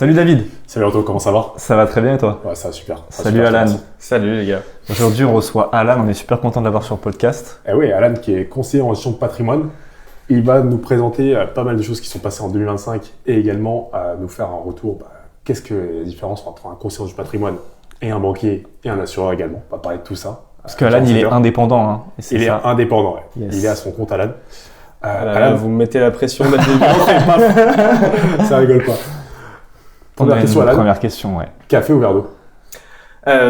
Salut David. Salut Anto, comment ça va? Ça va très bien et toi? Ouais, ça va super. Salut Alan. Salut les gars. Aujourd'hui on reçoit Alan, on est super content de l'avoir sur le podcast. Eh oui, Alan qui est conseiller en gestion de patrimoine. Il va nous présenter pas mal de choses qui sont passées en 2025 et également nous faire un retour. Qu'est-ce que la différence entre un conseiller du patrimoine et un banquier et un assureur également? On va parler de tout ça. Parce qu'Alan il est indépendant. Hein, il est indépendant, ouais. Yes. Il est à son compte Alan. Alan, vous me mettez la pression dès le début. Ça rigole pas. Première question Alan. Première question, ouais. Café ou verre d'eau?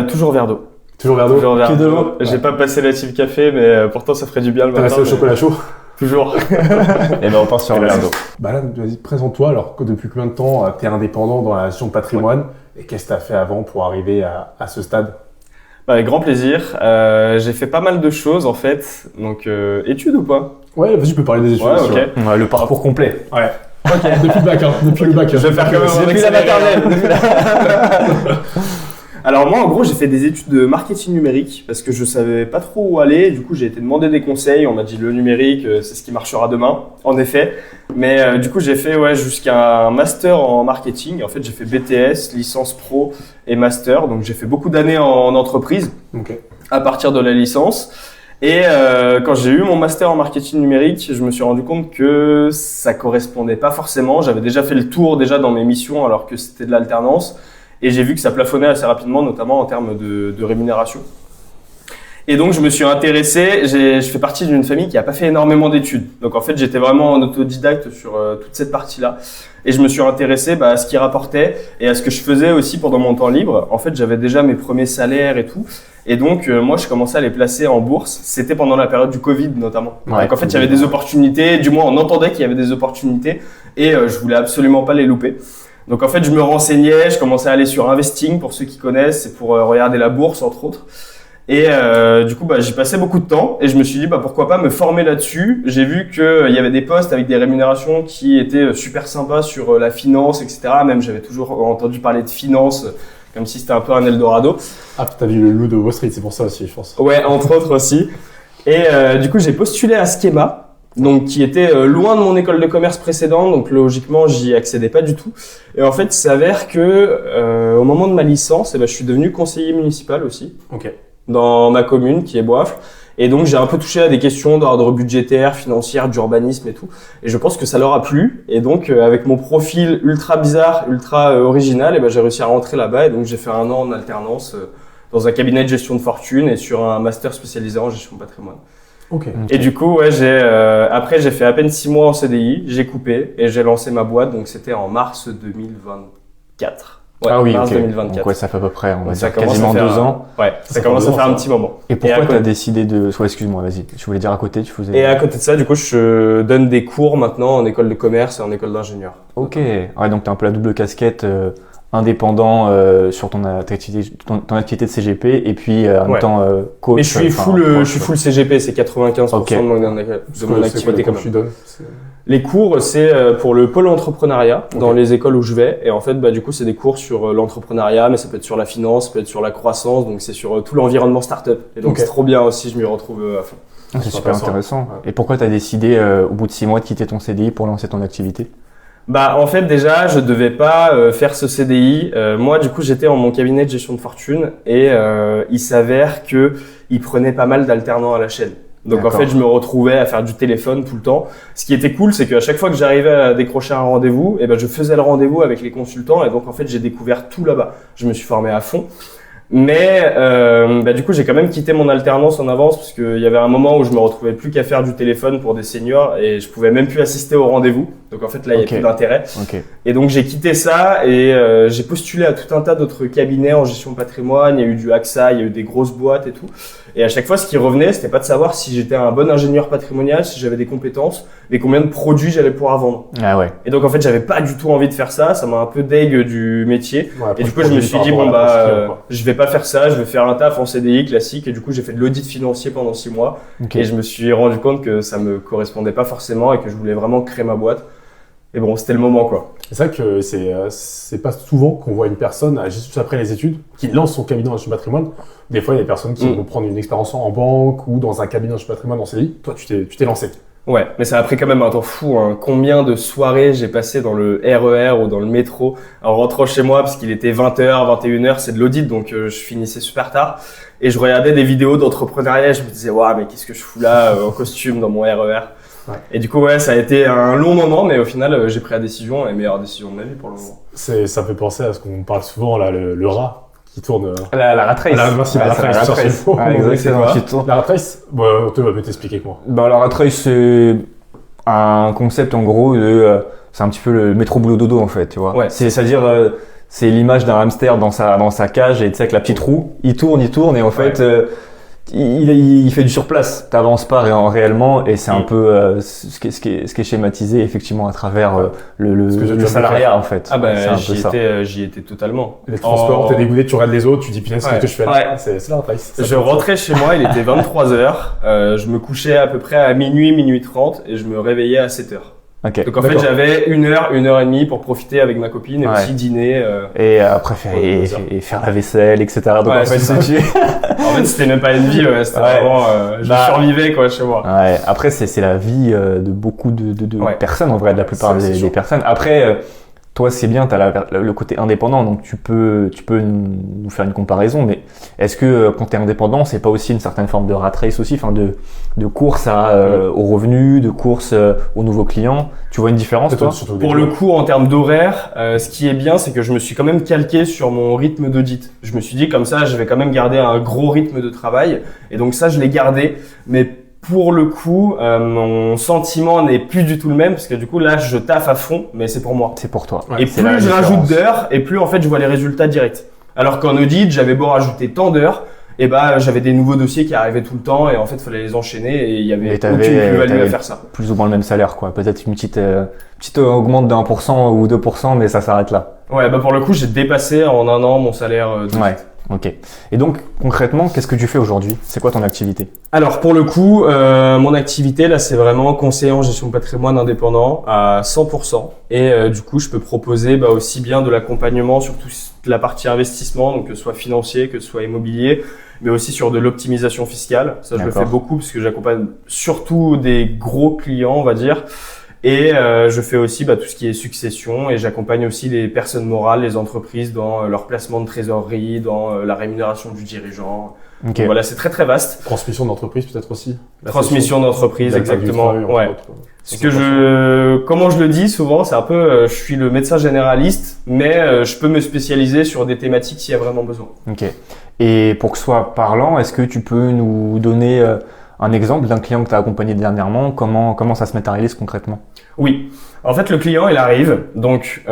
Toujours verre d'eau. Toujours verre d'eau? Toujours verre Que de d'eau. l'eau. J'ai pas passé la team café, mais pourtant ça ferait du bien le T'as matin. resté au chocolat chaud? Toujours. Et ben on part sur le verre d'eau. Alan, vas-y, présente-toi. Alors, depuis combien de temps tu es indépendant dans la gestion de patrimoine et qu'est-ce que tu as fait avant pour arriver à ce stade? Avec grand plaisir. J'ai fait pas mal de choses en fait. Donc études ou pas? Ouais, vas-y, tu peux parler des études. Ouais, si tu ok. veux. Ouais, le parcours complet. Ouais. Ok, depuis le bac, hein. Depuis le bac. Je vais faire quand même un Depuis la accéléré. maternelle. Alors moi en gros j'ai fait des études de marketing numérique parce que je savais pas trop où aller. Du coup j'ai été demander des conseils. On m'a dit le numérique c'est ce qui marchera demain. En effet. Mais du coup j'ai fait jusqu'à un master en marketing. En fait j'ai fait BTS, licence pro et master. Donc j'ai fait beaucoup d'années en entreprise Ok. à partir de la licence. Et quand j'ai eu mon master en marketing numérique, je me suis rendu compte que ça correspondait pas forcément. J'avais déjà fait le tour déjà dans mes missions alors que c'était de l'alternance. Et j'ai vu que ça plafonnait assez rapidement, notamment en termes de rémunération. Et donc, je me suis intéressé. Je fais partie d'une famille qui n'a pas fait énormément d'études. Donc, en fait, j'étais vraiment en autodidacte sur toute cette partie-là. Et je me suis intéressé à ce qui rapportait et à ce que je faisais aussi pendant mon temps libre. En fait, j'avais déjà mes premiers salaires et tout. Et donc, moi, je commençais à les placer en bourse. C'était pendant la période du Covid, notamment. Ouais, donc, en fait, il y avait des opportunités. Du moins, on entendait qu'il y avait des opportunités. Et je voulais absolument pas les louper. Donc en fait, je me renseignais, je commençais à aller sur Investing pour ceux qui connaissent, c'est pour regarder la bourse entre autres. Et du coup, j'y passais beaucoup de temps et je me suis dit pourquoi pas me former là-dessus. J'ai vu qu'il y avait des postes avec des rémunérations qui étaient super sympas sur la finance, etc. Même j'avais toujours entendu parler de finance comme si c'était un peu un Eldorado. Ah, t'as vu le loup de Wall Street, c'est pour ça aussi, je pense. Ouais, entre autres aussi. Et du coup, j'ai postulé à Schema. Donc qui était loin de mon école de commerce précédente, donc logiquement j'y accédais pas du tout. Et en fait, il s'avère que au moment de ma licence, je suis devenu conseiller municipal aussi Ok. dans ma commune qui est Boifle. Et donc j'ai un peu touché à des questions d'ordre budgétaire, financière, d'urbanisme et tout. Et je pense que ça leur a plu. Et donc avec mon profil ultra bizarre, ultra original, j'ai réussi à rentrer là-bas. Et donc j'ai fait 1 an en alternance dans un cabinet de gestion de fortune et sur un master spécialisé en gestion de patrimoine. Ok. Et du coup, après j'ai fait à peine 6 mois en CDI, j'ai coupé et j'ai lancé ma boîte. Donc c'était en mars 2024. Ouais, Ah oui, mars ok. 2024. Donc ouais, ça fait à peu près, on va Donc, ça dire commence quasiment à faire 2 ans. Ouais, ça commence à faire un petit moment. Et pourquoi à côté- t'as décidé de... Ouais, excuse-moi, vas-y. Je voulais dire à côté, tu faisais... Et à côté de ça, du coup, je donne des cours maintenant en école de commerce et en école d'ingénieur. Ok. Ouais, donc t'as un peu la double casquette indépendant sur ton activité de CGP et puis en même temps coach. Mais je suis full CGP, c'est 95% Ok. de mon activité comme tu donnes? Les cours, c'est pour le pôle entrepreneuriat dans les écoles où je vais. Et en fait, du coup, c'est des cours sur l'entrepreneuriat, mais ça peut être sur la finance, ça peut être sur la croissance. Donc, c'est sur tout l'environnement startup. Et donc, Ok. c'est trop bien aussi, je m'y retrouve à fond. C'est super intéressant. Et pourquoi t'as décidé au bout de 6 mois de quitter ton CDI pour lancer ton activité? En fait, déjà, je devais pas faire ce CDI. Moi, du coup, j'étais en mon cabinet de gestion de fortune et il s'avère que il prenait pas mal d'alternants à la chaîne. Donc, en fait, je me retrouvais à faire du téléphone tout le temps. Ce qui était cool, c'est qu'à chaque fois que j'arrivais à décrocher un rendez-vous, je faisais le rendez-vous avec les consultants et donc, en fait, j'ai découvert tout là-bas. Je me suis formé à fond. Mais du coup, j'ai quand même quitté mon alternance en avance parce qu'il y avait un moment où je me retrouvais plus qu'à faire du téléphone pour des seniors et je pouvais même plus assister au rendez-vous. Donc en fait, là, il n'y a plus d'intérêt. Ok. Et donc j'ai quitté ça et j'ai postulé à tout un tas d'autres cabinets en gestion de patrimoine. Il y a eu du AXA, il y a eu des grosses boîtes et tout. Et à chaque fois, ce qui revenait, c'était pas de savoir si j'étais un bon ingénieur patrimonial, si j'avais des compétences, et combien de produits j'allais pouvoir vendre. Ah ouais. Et donc en fait, j'avais pas du tout envie de faire ça. Ça m'a un peu dégue du métier. Ouais, Et du coup, je me suis dit je vais pas faire ça. Je vais faire un taf en CDI classique. Et du coup, j'ai fait de l'audit financier pendant 6 mois. Okay. Et je me suis rendu compte que ça me correspondait pas forcément et que je voulais vraiment créer ma boîte. Et bon, c'était le moment, quoi. C'est vrai que c'est pas souvent qu'on voit une personne, juste après les études, qui lance son cabinet en gestion de patrimoine. Des fois, il y a des personnes qui vont prendre une expérience en banque ou dans un cabinet en gestion de patrimoine en CDI. Toi, tu t'es lancé. Ouais, mais ça a pris quand même un temps fou, hein. Combien de soirées j'ai passé dans le RER ou dans le métro en rentrant chez moi parce qu'il était 20h, 21h, c'est de l'audit, donc je finissais super tard. Et je regardais des vidéos d'entrepreneuriat et je me disais, waouh, mais qu'est-ce que je fous là en costume dans mon RER. Ouais. Et du coup, ouais, ça a été un long moment, mais au final, j'ai pris la décision, la meilleure décision de ma vie pour le moment. Ça me fait penser à ce qu'on parle souvent, là, le rat qui tourne. La rat race. La rat race. Exactement. La rat race, tu vas t'expliquer quoi. La rat race, c'est un concept en gros c'est un petit peu le métro boulot dodo en fait, tu vois. Ouais. C'est-à-dire, c'est l'image d'un hamster dans sa cage et tu sais avec la petite roue, il tourne et en fait, il fait du surplace. T'avances pas réellement et c'est un peu ce qui est schématisé effectivement à travers le salariat en fait. Ah j'y étais totalement. Les transports, t'es dégoûté, tu regardes les autres, tu dis putain, c'est ce que je fais là. C'est la race. Je rentrais chez moi, il était 23h, je me couchais à peu près à minuit 30 et je me réveillais à 7h. Okay. Donc en fait j'avais 1h et demie pour profiter avec ma copine et aussi dîner. Et après faire la vaisselle, etc. Donc en fait c'était même pas une vie, c'était vraiment je survivais quoi chez moi. Ouais. Après c'est la vie de beaucoup de personnes en vrai, de la plupart des personnes. Après toi c'est bien, t'as le côté indépendant, donc tu peux nous faire une comparaison, mais est-ce que quand t'es indépendant, c'est pas aussi une certaine forme de rat race aussi, enfin de course aux revenus, de course aux nouveaux clients? Tu vois une différence toi? Pour le coup, en termes d'horaire, ce qui est bien, c'est que je me suis quand même calqué sur mon rythme d'audit. Je me suis dit comme ça, je vais quand même garder un gros rythme de travail, et donc ça, je l'ai gardé, mais pour le coup, mon sentiment n'est plus du tout le même parce que du coup là, je taffe à fond, mais c'est pour moi. C'est pour toi. Et plus je rajoute d'heures, et plus en fait je vois les résultats directs. Alors qu'en audit, j'avais beau rajouter tant d'heures, et j'avais des nouveaux dossiers qui arrivaient tout le temps et en fait il fallait les enchaîner et il y avait aucune plus-value à faire ça. Plus ou moins le même salaire quoi. Peut-être une petite augmente de 1% ou 2%, mais ça s'arrête là. Ouais, pour le coup, j'ai dépassé en un an mon salaire Ok. Et donc, concrètement, qu'est-ce que tu fais aujourd'hui? C'est quoi ton activité? Alors, pour le coup, mon activité, là, c'est vraiment conseiller en gestion de patrimoine indépendant à 100%. Et du coup, je peux proposer aussi bien de l'accompagnement sur toute la partie investissement, donc que ce soit financier, que ce soit immobilier, mais aussi sur de l'optimisation fiscale. Ça, je le fais beaucoup parce que j'accompagne surtout des gros clients, on va dire. Et je fais aussi tout ce qui est succession et j'accompagne aussi les personnes morales, les entreprises dans leur placement de trésorerie, dans la rémission du dirigeant. Okay. Donc voilà, c'est très très vaste. Transmission d'entreprise peut-être aussi. Transmission d'entreprise, exactement. Comment je le dis souvent, c'est un peu, je suis le médecin généraliste, mais je peux me spécialiser sur des thématiques s'il y a vraiment besoin. Ok. Et pour que ce soit parlant, est-ce que tu peux nous donner un exemple d'un client que tu as accompagné dernièrement? Comment ça se matérialise concrètement? Oui. En fait, le client, il arrive. Donc,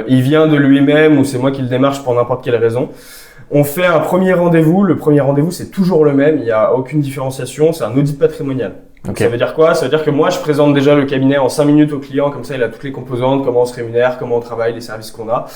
il vient de lui-même ou c'est moi qui le démarche pour n'importe quelle raison. On fait un premier rendez-vous. Le premier rendez-vous, c'est toujours le même. Il n'y a aucune différenciation. C'est un audit patrimonial. Donc, ça veut dire quoi? Ça veut dire que moi, je présente déjà le cabinet en 5 minutes au client. Comme ça, il a toutes les composantes, comment on se rémunère, comment on travaille, les services qu'on a.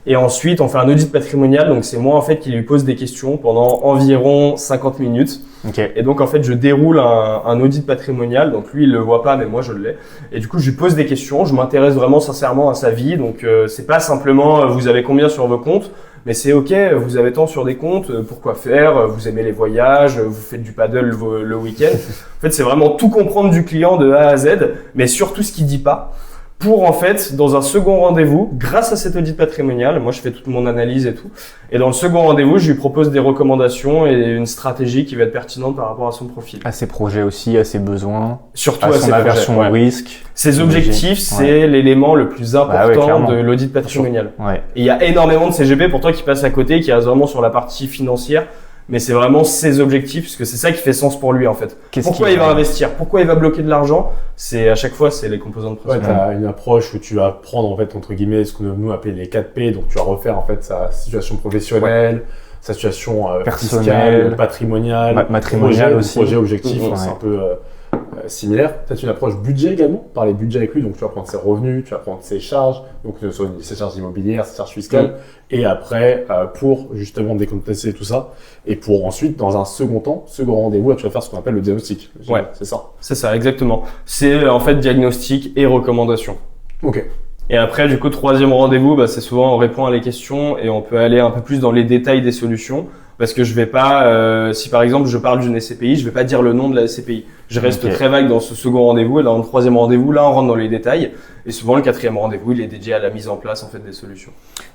Et ensuite, on fait un audit patrimonial. Donc, c'est moi, en fait, qui lui pose des questions pendant environ 50 minutes. Okay. Et donc, en fait, je déroule un audit patrimonial. Donc, lui, il le voit pas, mais moi, je l'ai. Et du coup, je lui pose des questions. Je m'intéresse vraiment sincèrement à sa vie. Donc, c'est pas simplement, vous avez combien sur vos comptes? Mais c'est ok, vous avez tant sur des comptes, pourquoi faire? Vous aimez les voyages, vous faites du paddle le week-end. En fait, c'est vraiment tout comprendre du client de A à Z, mais surtout ce qu'il dit pas. Pour en fait, dans un second rendez-vous, grâce à cet audit patrimonial, moi je fais toute mon analyse et tout, et dans le second rendez-vous, je lui propose des recommandations et une stratégie qui va être pertinente par rapport à son profil. À ses projets aussi, à ses besoins, surtout à son aversion au risque. Ses objectifs, c'est l'élément le plus important de l'audit patrimonial. Et il y a énormément de CGP pour toi qui passent à côté, qui restent vraiment sur la partie financière. Mais c'est vraiment ses objectifs, parce que c'est ça qui fait sens pour lui en fait. Pourquoi il va investir? Pourquoi il va bloquer de l'argent? C'est à chaque fois, c'est les composantes principales. Ouais, t'as une approche où tu vas prendre en fait entre guillemets ce que nous appelons les 4P, donc tu vas refaire en fait sa situation professionnelle, sa situation personnelle, patrimoniale, matrimoniale aussi, projet objectif, c'est un peu similaire. Peut-être une approche budget également, parler budget avec lui, donc tu vas prendre ses revenus, tu vas prendre ses charges, donc que ce soit ses charges immobilières, ses charges fiscales, et après pour justement décompresser tout ça, et pour ensuite dans un second rendez-vous, là, tu vas faire ce qu'on appelle le diagnostic. Ouais, c'est ça. C'est ça, exactement. C'est en fait diagnostic et recommandation. Ok. Et après, du coup, troisième rendez-vous, c'est souvent on répond à les questions et on peut aller un peu plus dans les détails des solutions. Parce que je vais pas, si par exemple je parle d'une SCPI, je vais pas dire le nom de la SCPI. Je reste très vague dans ce second rendez-vous et dans le troisième rendez-vous, là on rentre dans les détails. Et souvent le quatrième rendez-vous, il est dédié à la mise en place en fait des solutions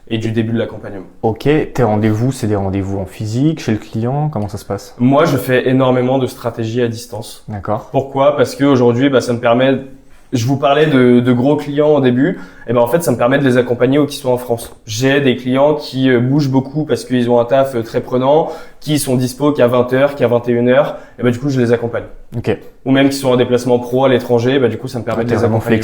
et du début de l'accompagnement. Ok, tes rendez-vous, c'est des rendez-vous en physique, chez le client, comment ça se passe? Moi, je fais énormément de stratégies à distance. D'accord. Pourquoi? Parce qu'aujourd'hui, ça me permet. Je vous parlais de gros clients au début, et en fait ça me permet de les accompagner ou qui sont en France. J'ai des clients qui bougent beaucoup parce qu'ils ont un taf très prenant, qui sont dispo qu'à 20h, qu'à 21h, et du coup je les accompagne. Ok. Ou même qui sont en déplacement pro à l'étranger, du coup ça me permet de les accompagner.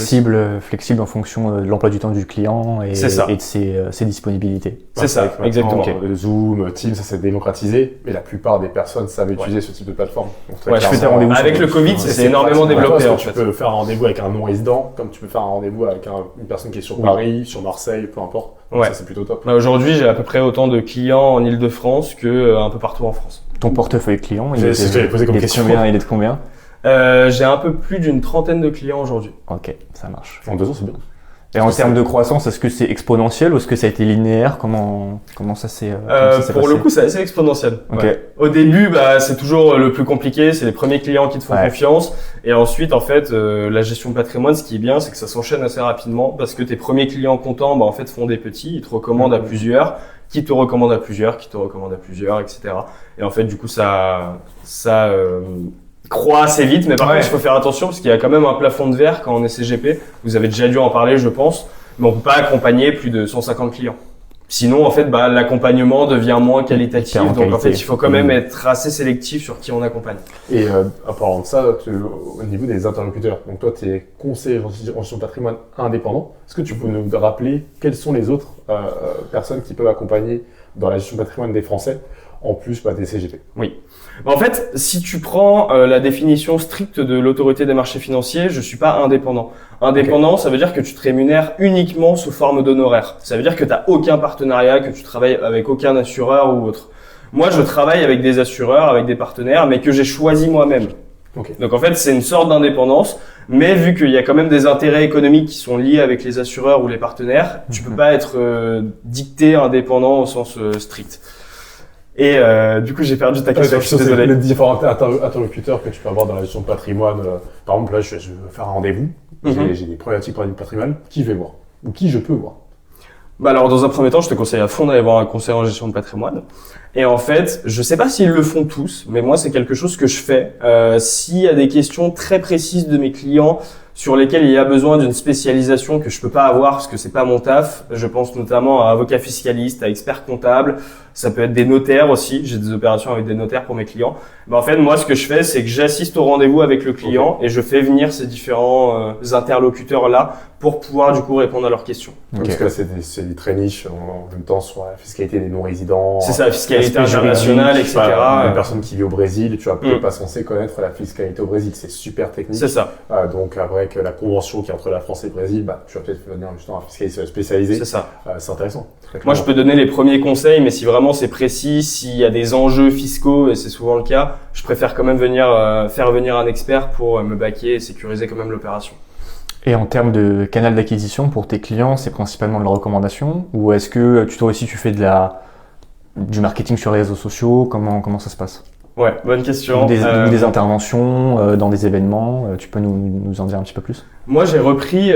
Flexible en fonction de l'emploi du temps du client et de ses disponibilités. C'est ça, exactement. Zoom, Teams, ça s'est démocratisé, mais la plupart des personnes savent utiliser ce type de plateforme. Donc, je fais des rendez-vous. Avec le Covid, c'est énormément développé en fait. Tu peux faire un rendez-vous avec un non-résident, comme tu peux faire un rendez-vous avec une personne qui est sur Paris, sur Marseille, peu importe. Donc ça c'est plutôt top. Aujourd'hui, j'ai à peu près autant de clients en Ile-de-France que un peu partout en France. Ton portefeuille client, il est de combien? J'ai un peu plus d'une trentaine de clients aujourd'hui. Ok, ça marche. En 2 ans, c'est bien. Et en termes de croissance, est-ce que c'est exponentiel ou est-ce que ça a été linéaire? Comment ça s'est Pour le coup, c'est assez exponentiel. Okay. Ouais. Au début, c'est toujours le plus compliqué, c'est les premiers clients qui te font confiance. Et ensuite, en fait, la gestion de patrimoine, ce qui est bien, c'est que ça s'enchaîne assez rapidement parce que tes premiers clients contents, en fait, font des petits, ils te recommandent à plusieurs, qui te recommandent à plusieurs, qui te recommandent à plusieurs, etc. Et en fait, du coup, ça croît assez vite, mais par contre, il faut faire attention parce qu'il y a quand même un plafond de verre quand on est CGP. Vous avez déjà dû en parler, je pense, mais on peut pas accompagner plus de 150 clients. Sinon, en fait, l'accompagnement devient moins qualitatif. Donc, en fait, il faut quand même être assez sélectif sur qui on accompagne. Et en parlant de ça, au niveau des interlocuteurs, donc toi, tu es conseiller en gestion de patrimoine indépendant. Est-ce que tu peux nous rappeler quelles sont les autres personnes qui peuvent accompagner dans la gestion de patrimoine des Français, en plus des CGP? Oui. En fait, si tu prends la définition stricte de l'autorité des marchés financiers, je suis pas indépendant. Indépendant, ça veut dire que tu te rémunères uniquement sous forme d'honoraires. Ça veut dire que tu n'as aucun partenariat, que tu travailles avec aucun assureur ou autre. Moi, je travaille avec des assureurs, avec des partenaires, mais que j'ai choisi moi-même. Okay. Donc en fait, c'est une sorte d'indépendance, mais vu qu'il y a quand même des intérêts économiques qui sont liés avec les assureurs ou les partenaires, tu peux pas être dicté indépendant au sens strict. Et du coup, j'ai perdu ta question. Je suis désolé. Les différents interlocuteurs que tu peux avoir dans la gestion de patrimoine. Par exemple, là, je veux faire un rendez-vous. J'ai des problématiques pour patrimoine. Qui je vais voir? Ou qui je peux voir? Alors, dans un premier temps, je te conseille à fond d'aller voir un conseiller en gestion de patrimoine. Et en fait, je sais pas s'ils le font tous, mais moi, c'est quelque chose que je fais. S'il y a des questions très précises de mes clients sur lesquelles il y a besoin d'une spécialisation que je peux pas avoir parce que c'est pas mon taf. Je pense notamment à avocat fiscaliste, à expert comptable. Ça peut être des notaires aussi. J'ai des opérations avec des notaires pour mes clients. En fait, moi, ce que je fais, c'est que j'assiste au rendez-vous avec le client et je fais venir ces différents interlocuteurs-là pour pouvoir, du coup, répondre à leurs questions. Parce que là, c'est des très niches en même temps sur la fiscalité des non-résidents. C'est ça, la fiscalité internationale, etc. Une personne qui vit au Brésil, tu vas peut-être pas censé connaître la fiscalité au Brésil. C'est super technique. C'est ça. Donc, avec la convention qui est entre la France et le Brésil, tu vas peut-être venir justement à fiscalité spécialisée. C'est ça. C'est intéressant. Moi, je peux donner les premiers conseils, mais si vraiment c'est précis, s'il y a des enjeux fiscaux, et c'est souvent le cas, je préfère quand même faire venir un expert pour me baquer et sécuriser quand même l'opération. Et en termes de canal d'acquisition pour tes clients, c'est principalement de la recommandation ou est-ce que toi aussi tu fais du marketing sur les réseaux sociaux? Comment ça se passe? Ouais, bonne question. Des interventions dans des événements, tu peux nous en dire un petit peu plus? Moi, j'ai repris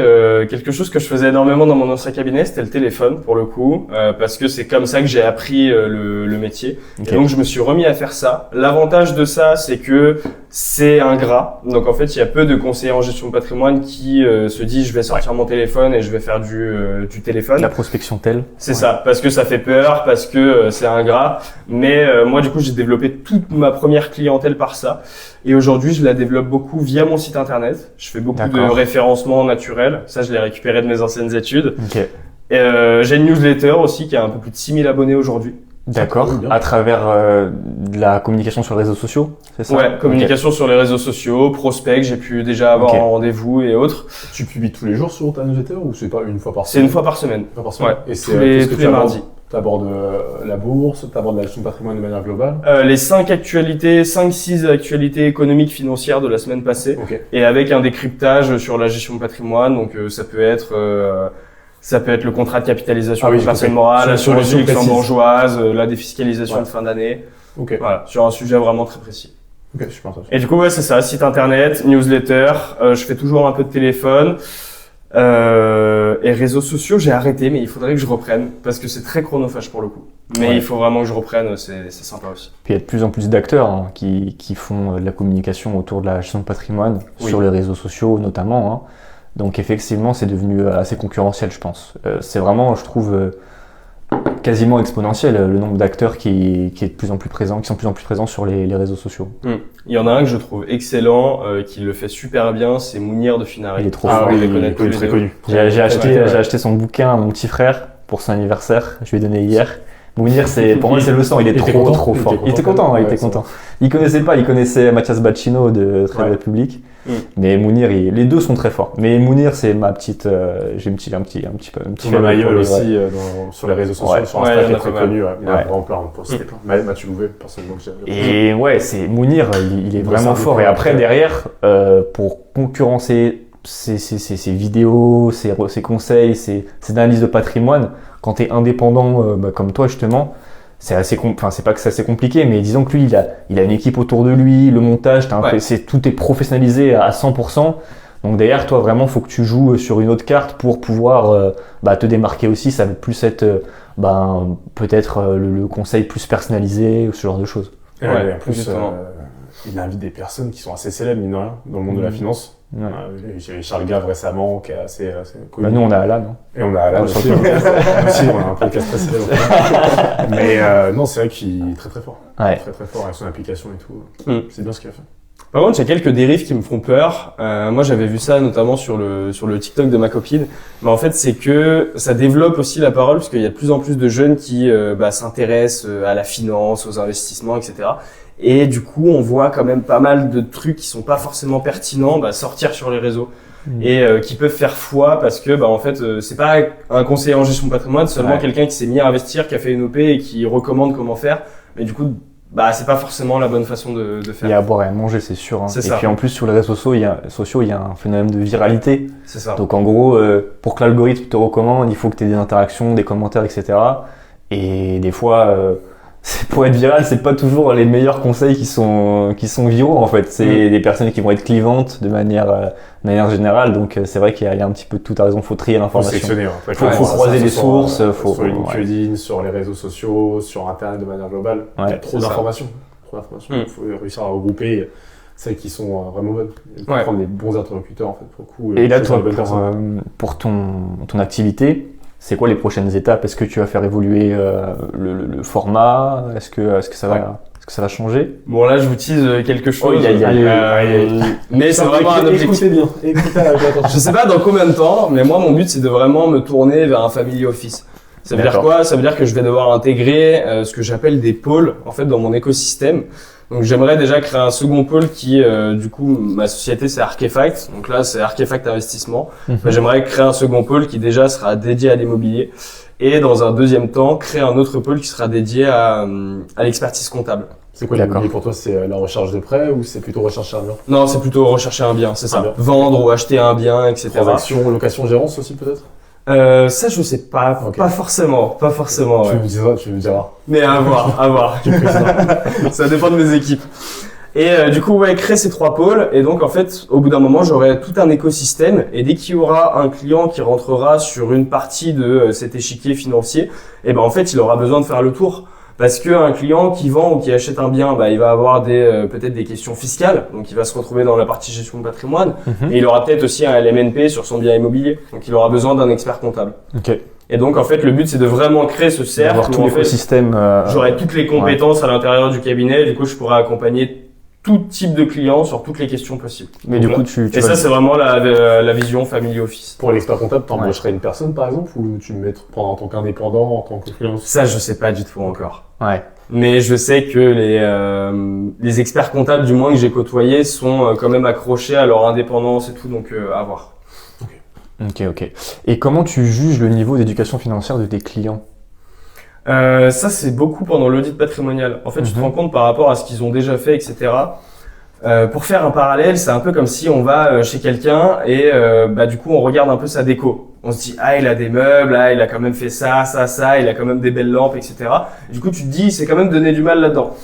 quelque chose que je faisais énormément dans mon ancien cabinet, c'était le téléphone pour le coup, parce que c'est comme ça que j'ai appris le métier. Okay. Et donc, je me suis remis à faire ça. L'avantage de ça, c'est que c'est ingrat. Donc, en fait, il y a peu de conseillers en gestion de patrimoine qui se disent je vais sortir mon téléphone et je vais faire du téléphone. La prospection telle. C'est ça, parce que ça fait peur, parce que c'est ingrat. Mais moi, du coup, j'ai développé toute ma première clientèle par ça. Et aujourd'hui, je la développe beaucoup via mon site internet. Je fais beaucoup de référencement naturel. Ça, je l'ai récupéré de mes anciennes études. Okay. J'ai une newsletter aussi qui a un peu plus de 6000 abonnés aujourd'hui. D'accord. À travers de la communication sur les réseaux sociaux, c'est ça? Ouais, communication sur les réseaux sociaux, prospect, j'ai pu déjà avoir un rendez-vous et autres. Tu publies tous les jours sur ta newsletter ou c'est pas une fois par semaine? C'est une fois par semaine. Une fois par semaine. Ouais. Et tous les mardis. Tu abordes la bourse, tu abordes la gestion de patrimoine de manière globale? Les 5-6 actualités économiques financières de la semaine passée. Okay. Et avec un décryptage sur la gestion de patrimoine. Donc ça peut être Ça peut être le contrat de capitalisation oui, de personne morale, l'assurance luxembourgeoise, la défiscalisation de fin d'année. Voilà, sur un sujet vraiment très précis. Super. Et du coup, c'est ça, site internet, newsletter, je fais toujours un peu de téléphone. Et réseaux sociaux, j'ai arrêté, mais il faudrait que je reprenne parce que c'est très chronophage pour le coup. Mais il faut vraiment que je reprenne, c'est sympa aussi. Puis il y a de plus en plus d'acteurs qui font de la communication autour de la gestion de patrimoine sur les réseaux sociaux notamment. Donc effectivement, c'est devenu assez concurrentiel, je pense. C'est vraiment, je trouve, quasiment exponentiel le nombre d'acteurs qui sont de plus en plus présents sur les réseaux sociaux. Il y en a un que je trouve excellent, qui le fait super bien, c'est Mounir de Finari. Il est trop fort. Il est très connu. J'ai acheté son bouquin à mon petit frère pour son anniversaire. Je lui ai donné hier. Mounir, pour moi, c'est le sang. Il est trop fort. Il était content. Il connaissait Mathias Bacchino de Trade Republic. Mais Mounir, les deux sont très forts. Mais Mounir, c'est ma petite. J'ai un petit Mayol aussi sur les réseaux sociaux, sur Insta, qui est très connu. Il a vraiment plein pour citer plein. Mathieu Louvet, personnellement. Et c'est Mounir, il est vraiment fort. Et après, derrière, pour concurrencer ses vidéos, ses conseils, ses analyses de patrimoine, quand tu es indépendant comme toi justement, c'est pas que c'est assez compliqué, mais disons que lui il a une équipe autour de lui, le montage, tout est professionnalisé à 100%. Donc derrière toi vraiment faut que tu joues sur une autre carte pour pouvoir te démarquer aussi. Ça va plus être peut-être le conseil plus personnalisé ou ce genre de choses. En plus il invite des personnes qui sont assez célèbres mine de rien dans le monde de la finance. J'ai eu Charles Gave récemment qui est assez connu. Nous on a Alan. Et on a Alan aussi. On a un podcast très célèbre. Mais non, c'est vrai qu'il est très très fort. Très très fort avec son application et tout. C'est bien ce qu'il a fait. Par contre, il y a quelques dérives qui me font peur. Moi, j'avais vu ça notamment sur le TikTok de ma copine. Mais en fait, c'est que ça développe aussi la parole parce qu'il y a de plus en plus de jeunes qui s'intéressent à la finance, aux investissements, etc. Et du coup, on voit quand même pas mal de trucs qui sont pas forcément pertinents sortir sur les réseaux et qui peuvent faire foi parce que en fait, c'est pas un conseiller en gestion de patrimoine, seulement quelqu'un qui s'est mis à investir, qui a fait une OP et qui recommande comment faire. Mais du coup, c'est pas forcément la bonne façon de faire. Il y a à boire et à manger, c'est sûr. C'est et ça. puis en plus, sur les réseaux sociaux, il y a un phénomène de viralité. C'est ça. Donc en gros, pour que l'algorithme te recommande, il faut que tu aies des interactions, des commentaires, etc. Et des fois, pour être viral, c'est pas toujours les meilleurs conseils qui sont viraux en fait. C'est des personnes qui vont être clivantes de manière générale. Donc c'est vrai qu'il y a un petit peu de tout. T'as raison, faut trier l'information. Faut sélectionner. Faut croiser les sources. Sur LinkedIn, sur les réseaux sociaux, sur Internet de manière globale. Il y a trop d'informations. Il faut réussir à regrouper celles qui sont vraiment bonnes. Il faut prendre les bons interlocuteurs en fait pour le coup. Et là, toi, pour ton activité, c'est quoi les prochaines étapes? Est-ce que tu vas faire évoluer le format? Est-ce que ça va changer? Bon, là, je vous tease quelque chose. Mais c'est vraiment un objectif. Écoutez bien. Je sais pas dans combien de temps, mais moi, mon but, c'est de vraiment me tourner vers un family office. Ça veut dire quoi? Ça veut dire que je vais devoir intégrer ce que j'appelle des pôles, en fait, dans mon écosystème. Donc j'aimerais déjà créer un second pôle qui, du coup, ma société c'est Arkefact. Donc là c'est Arkefact Investissement. J'aimerais créer un second pôle qui déjà sera dédié à l'immobilier. Et dans un deuxième temps, créer un autre pôle qui sera dédié à l'expertise comptable. C'est quoi l'immobilier pour toi? C'est la recherche de prêt ou c'est plutôt rechercher un bien? Non, c'est plutôt rechercher un bien, c'est ça. Vendre ou acheter un bien, etc. Transaction, location, gérance aussi peut-être? Ça je sais pas, pas forcément. Tu me diras. Mais à voir. Ça dépend de mes équipes. Et du coup, créer ces trois pôles. Et donc, en fait, au bout d'un moment, j'aurai tout un écosystème. Et dès qu'il y aura un client qui rentrera sur une partie de cet échiquier financier, en fait, il aura besoin de faire le tour. Parce que un client qui vend ou qui achète un bien, il va avoir peut-être des questions fiscales, donc il va se retrouver dans la partie gestion de patrimoine, et il aura peut-être aussi un LMNP sur son bien immobilier, donc il aura besoin d'un expert comptable. Et donc en fait le but c'est de vraiment créer ce cercle où tout l'écosystème. J'aurai toutes les compétences à l'intérieur du cabinet, et du coup je pourrai accompagner tout type de clients sur toutes les questions possibles. Mais donc, du coup, ça, c'est vraiment la vision family office. Pour l'expert comptable, t'embaucherais une personne, par exemple, ou tu me prends en tant qu'indépendant, en tant que freelance? Ça, je sais pas du tout encore. Mais je sais que les experts comptables, du moins que j'ai côtoyés, sont quand même accrochés à leur indépendance et tout, donc à voir. Ok. Et comment tu juges le niveau d'éducation financière de tes clients? Ça, c'est beaucoup pendant l'audit patrimonial. En fait, tu te rends compte par rapport à ce qu'ils ont déjà fait, etc. Pour faire un parallèle, c'est un peu comme si on va chez quelqu'un et du coup, on regarde un peu sa déco. On se dit, ah, il a des meubles, ah, il a quand même fait ça, il a quand même des belles lampes, etc. Du coup, tu te dis, c'est quand même donné du mal là-dedans.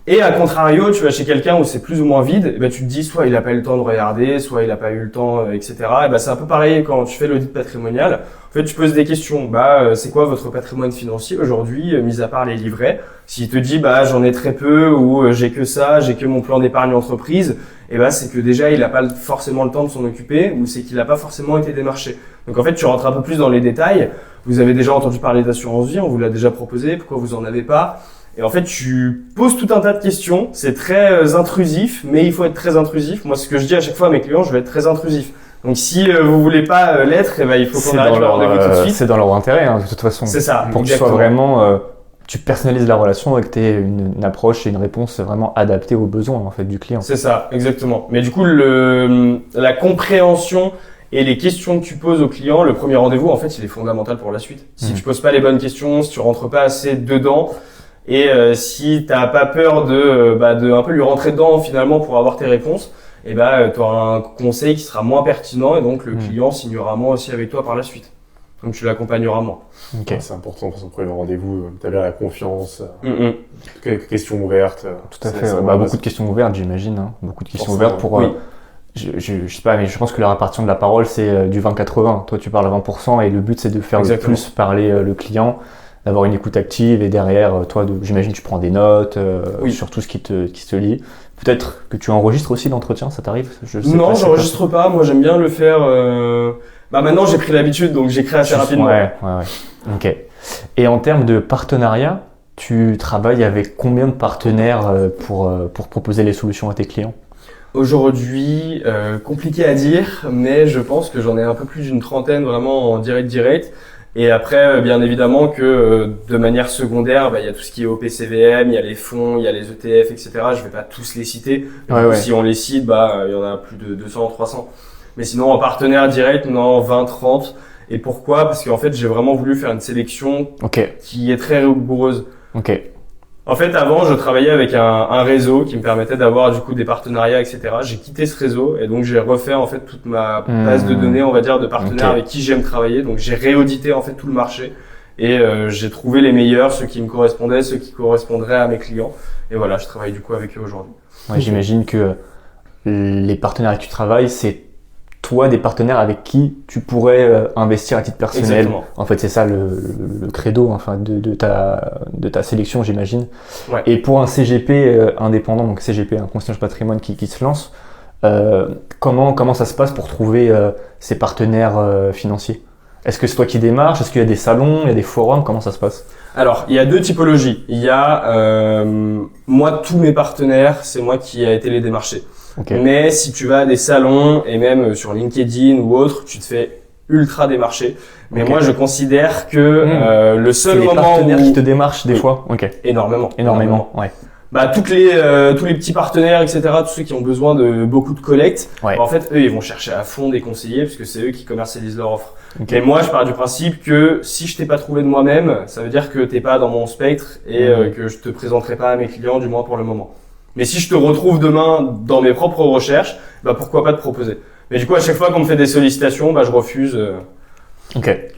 Et à contrario, tu vas chez quelqu'un où c'est plus ou moins vide, et ben tu te dis soit il a pas eu le temps de regarder, soit il a pas eu le temps, etc. Et ben c'est un peu pareil quand tu fais l'audit patrimonial. En fait, tu poses des questions. C'est quoi votre patrimoine financier aujourd'hui, mis à part les livrets? S'il te dit, j'en ai très peu, ou j'ai que ça, j'ai que mon plan d'épargne entreprise, et c'est que déjà il a pas forcément le temps de s'en occuper, ou c'est qu'il a pas forcément été démarché. Donc en fait, tu rentres un peu plus dans les détails. Vous avez déjà entendu parler d'assurance vie, on vous l'a déjà proposé. Pourquoi vous en avez pas? Et en fait, tu poses tout un tas de questions. C'est très intrusif, mais il faut être très intrusif. Moi, ce que je dis à chaque fois à mes clients, je vais être très intrusif. Donc, si vous voulez pas l'être, il faut qu'on arrive à rendez-vous tout de suite. C'est dans leur intérêt, de toute façon. C'est ça. Pour que tu sois vraiment, tu personnalises la relation et que tu aies une approche et une réponse vraiment adaptée aux besoins en fait du client. C'est ça, exactement. Mais du coup, la compréhension et les questions que tu poses au client, le premier rendez-vous, en fait, il est fondamental pour la suite. Si tu poses pas les bonnes questions, si tu rentres pas assez dedans. Et si t'as pas peur de un peu lui rentrer dedans finalement pour avoir tes réponses, tu auras un conseil qui sera moins pertinent et donc le client signera moins aussi avec toi par la suite. Donc tu l'accompagneras moins. Okay. C'est important pour son premier rendez-vous, t'avais la confiance, questions ouvertes. Tout à fait. Beaucoup de questions ouvertes, j'imagine. Beaucoup de questions ouvertes pour. Oui. Je sais pas, mais je pense que la répartition de la parole c'est du 20-80. Toi tu parles à 20% et le but c'est de faire le plus parler le client. D'avoir une écoute active et derrière toi j'imagine tu prends des notes sur tout ce qui te lie. Peut-être que tu enregistres aussi l'entretien, ça t'arrive? Non, j'enregistre pas. Moi j'aime bien le faire. Maintenant j'ai pris l'habitude donc j'écris assez rapidement. Ouais. Ok. Et en termes de partenariat, tu travailles avec combien de partenaires pour proposer les solutions à tes clients? Aujourd'hui, compliqué à dire, mais je pense que j'en ai un peu plus d'une trentaine vraiment en direct. Et après, bien évidemment que de manière secondaire, il y a tout ce qui est OPCVM, il y a les fonds, il y a les ETF, etc. Je vais pas tous les citer. Si on les cite, il y en a plus de 200, 300. Mais sinon, en partenaire direct, 20, 30. Et pourquoi? Parce qu'en fait, j'ai vraiment voulu faire une sélection qui est très rigoureuse. En fait, avant, je travaillais avec un réseau qui me permettait d'avoir du coup des partenariats, etc. J'ai quitté ce réseau et donc j'ai refait en fait toute ma base de données, on va dire, de partenaires avec qui j'aime travailler. Donc j'ai réaudité en fait tout le marché et j'ai trouvé les meilleurs, ceux qui me correspondaient, ceux qui correspondraient à mes clients. Et voilà, je travaille du coup avec eux aujourd'hui. Ouais, j'imagine que les partenaires avec qui tu travailles, c'est toi des partenaires avec qui tu pourrais investir à titre personnel. Exactement. En fait, c'est ça le credo de ta sélection, j'imagine. Ouais. Et pour un CGP indépendant, donc CGP, un concierge patrimoine qui se lance, comment ça se passe pour trouver ces partenaires financiers? Est-ce que c'est toi qui démarches? Est-ce qu'il y a des salons, il y a des forums? Comment ça se passe? Alors, il y a deux typologies. Il y a moi, tous mes partenaires, c'est moi qui ai été les démarcher. Mais si tu vas à des salons et même sur LinkedIn ou autre, tu te fais ultra démarcher. Mais moi, je considère que le seul moment partenaires qui te démarchent des fois. Énormément. Ouais. Tous les petits partenaires, etc., tous ceux qui ont besoin de beaucoup de collecte, en fait, eux, ils vont chercher à fond des conseillers parce que c'est eux qui commercialisent leur offre. Et moi, je pars du principe que si je t'ai pas trouvé de moi-même, ça veut dire que t'es pas dans mon spectre et que je te présenterai pas à mes clients, du moins pour le moment. Mais si je te retrouve demain dans mes propres recherches, pourquoi pas te proposer. Mais du coup, à chaque fois qu'on me fait des sollicitations, je refuse.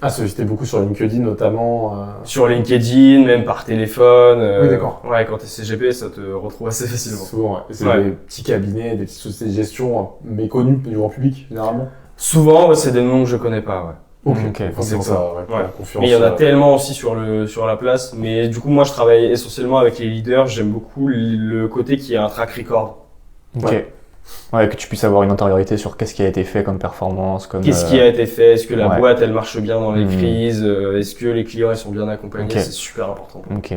Solliciter beaucoup sur LinkedIn notamment. Sur LinkedIn, même par téléphone. Oui, d'accord. Ouais, quand t'es CGP, ça te retrouve assez facilement. Souvent, c'est des petits cabinets, des petites sociétés de gestion méconnues du grand public, généralement. Souvent, c'est des noms que je connais pas, C'est pour ça, la confiance. Mais il y en a tellement aussi sur la place. Mais du coup, moi, je travaille essentiellement avec les leaders. J'aime beaucoup le côté qui est un track record. Ouais, que tu puisses avoir une antériorité sur qu'est-ce qui a été fait comme performance, qu'est-ce qui a été fait, est-ce que la boîte elle marche bien dans les crises, est-ce que les clients ils sont bien accompagnés, c'est super important. Ok.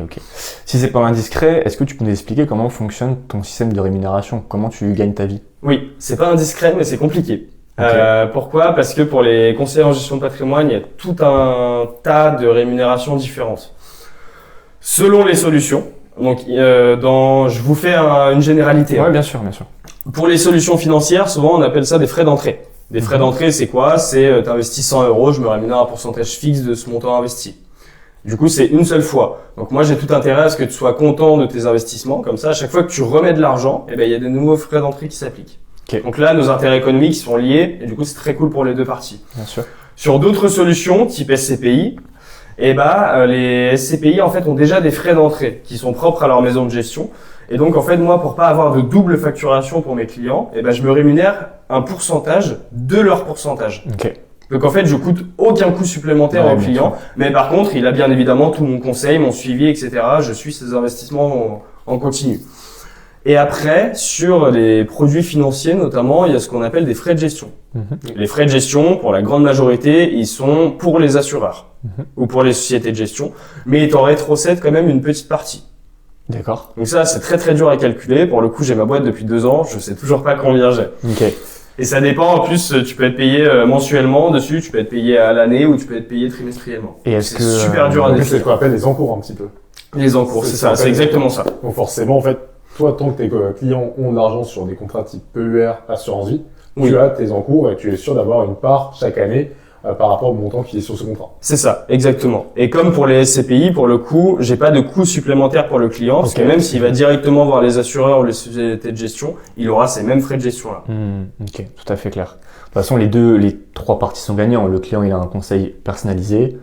Si c'est pas indiscret, est-ce que tu peux nous expliquer comment fonctionne ton système de rémunération? Comment tu gagnes ta vie? Oui, c'est pas indiscret mais c'est compliqué. Pourquoi? Parce que pour les conseillers en gestion de patrimoine, il y a tout un tas de rémunérations différentes. Selon les solutions, donc je vous fais une généralité. Ouais, bien sûr. Pour les solutions financières, souvent on appelle ça des frais d'entrée. Des frais d'entrée, c'est quoi? C'est t'investis 100 €, je me rémunère un pourcentage fixe de ce montant investi. Du coup, c'est une seule fois. Donc moi, j'ai tout intérêt à ce que tu sois content de tes investissements. Comme ça, à chaque fois que tu remets de l'argent, il y a des nouveaux frais d'entrée qui s'appliquent. Donc là, nos intérêts économiques sont liés et du coup, c'est très cool pour les deux parties. Bien sûr. Sur d'autres solutions, type SCPI, les SCPI en fait ont déjà des frais d'entrée qui sont propres à leur maison de gestion. Et donc en fait moi, pour pas avoir de double facturation pour mes clients, je me rémunère un pourcentage de leur pourcentage. Okay. Donc en fait, je coûte aucun coût supplémentaire au client, mais par contre, il a bien évidemment tout mon conseil, mon suivi, etc. Je suis ses investissements en continu. Et après, sur les produits financiers notamment, il y a ce qu'on appelle des frais de gestion. Les frais de gestion, pour la grande majorité, ils sont pour les assureurs ou pour les sociétés de gestion, mais ils t'en rétrocèdent quand même une petite partie. D'accord. Donc ça, c'est très très dur à calculer. Pour le coup, j'ai ma boîte depuis 2 ans, je sais toujours pas combien j'ai. Okay. Et ça dépend, en plus, tu peux être payé mensuellement dessus, tu peux être payé à l'année ou tu peux être payé trimestriellement. Et est-ce c'est super dur à définir. C'est ce qu'on appelle les encours un petit peu. Les encours, c'est ça, c'est exactement ça. Donc forcément, en fait, toi, tant que tes clients ont de l'argent sur des contrats type PER, assurance vie, tu as tes encours et tu es sûr d'avoir une part chaque année par rapport au montant qui est sur ce contrat. C'est ça, exactement. Et comme pour les SCPI, pour le coup, j'ai pas de coût supplémentaire pour le client, parce que même s'il va directement voir les assureurs ou les sociétés de gestion, il aura ces mêmes frais de gestion là. Ok, tout à fait clair. De toute façon, les 3 parties sont gagnants. Le client, il a un conseil personnalisé.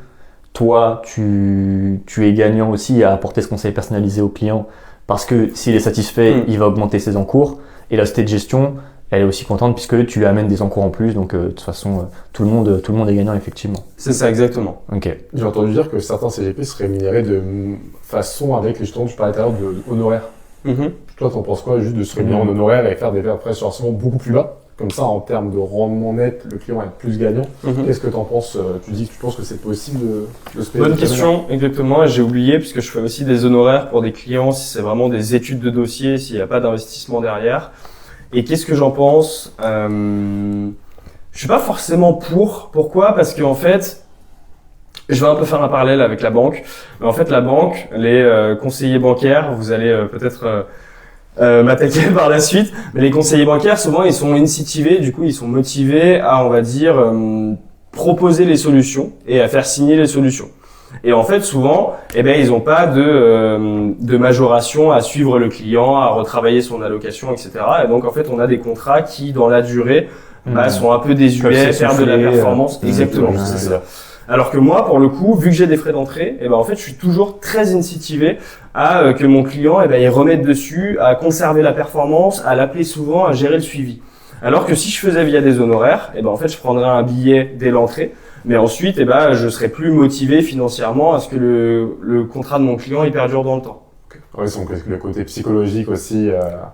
Toi, tu es gagnant aussi à apporter ce conseil personnalisé au client, parce que s'il est satisfait, il va augmenter ses encours. Et la société de gestion, elle est aussi contente puisque tu lui amènes des encours en plus. Donc, de toute façon, tout le monde est gagnant, effectivement. C'est ça, exactement. Ok. J'ai entendu dire que certains CGP se rémunéraient de façon avec les jetons, je parlais tout à l'heure de honoraires. Toi, t'en penses quoi, juste de se rémunérer en honoraires et faire des frais sur versement beaucoup plus bas? Comme ça, en termes de rendement net, le client est plus gagnant. Qu'est-ce que t'en penses? Tu penses que c'est possible de se payer? Bonne question, exactement. J'ai oublié, puisque je fais aussi des honoraires pour des clients si c'est vraiment des études de dossier, s'il n'y a pas d'investissement derrière. Et qu'est-ce que j'en pense? Je suis pas forcément pour. Pourquoi? Parce qu'en fait, je vais un peu faire un parallèle avec la banque. Mais en fait, la banque, les conseillers bancaires, vous allez peut-être m'attaquer par la suite, mais les conseillers bancaires, souvent, ils sont incentivés, du coup, ils sont motivés à, on va dire, proposer les solutions et à faire signer les solutions. Et en fait, souvent, ils n'ont pas de majoration à suivre le client, à retravailler son allocation, etc. Et donc, en fait, on a des contrats qui, dans la durée, sont un peu désuets, perdent de la performance. Exactement, c'est ça. Alors que moi, pour le coup, vu que j'ai des frais d'entrée, en fait, je suis toujours très incentivé à que mon client, il remette dessus, à conserver la performance, à l'appeler souvent, à gérer le suivi. Alors que si je faisais via des honoraires, en fait, je prendrais un billet dès l'entrée. Mais ensuite, je serais plus motivé financièrement à ce que le contrat de mon client il perdure dans le temps. Oui, donc le côté psychologique aussi.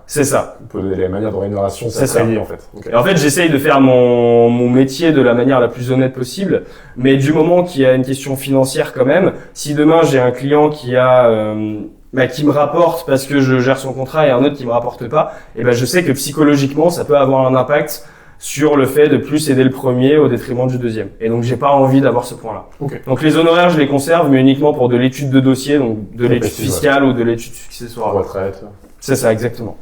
C'est ça. Les manières de rémunération, c'est ça en fait. Et en fait, j'essaye de faire mon métier de la manière la plus honnête possible. Mais du moment qu'il y a une question financière quand même, si demain j'ai un client qui me rapporte parce que je gère son contrat et un autre qui me rapporte pas, je sais que psychologiquement, ça peut avoir un impact sur le fait de plus aider le premier au détriment du deuxième. Et donc, j'ai pas envie d'avoir ce point-là. Donc, les honoraires, je les conserve, mais uniquement pour de l'étude de dossier, donc de l'étude fiscale ou de l'étude successoire. Retraite. C'est ça, exactement.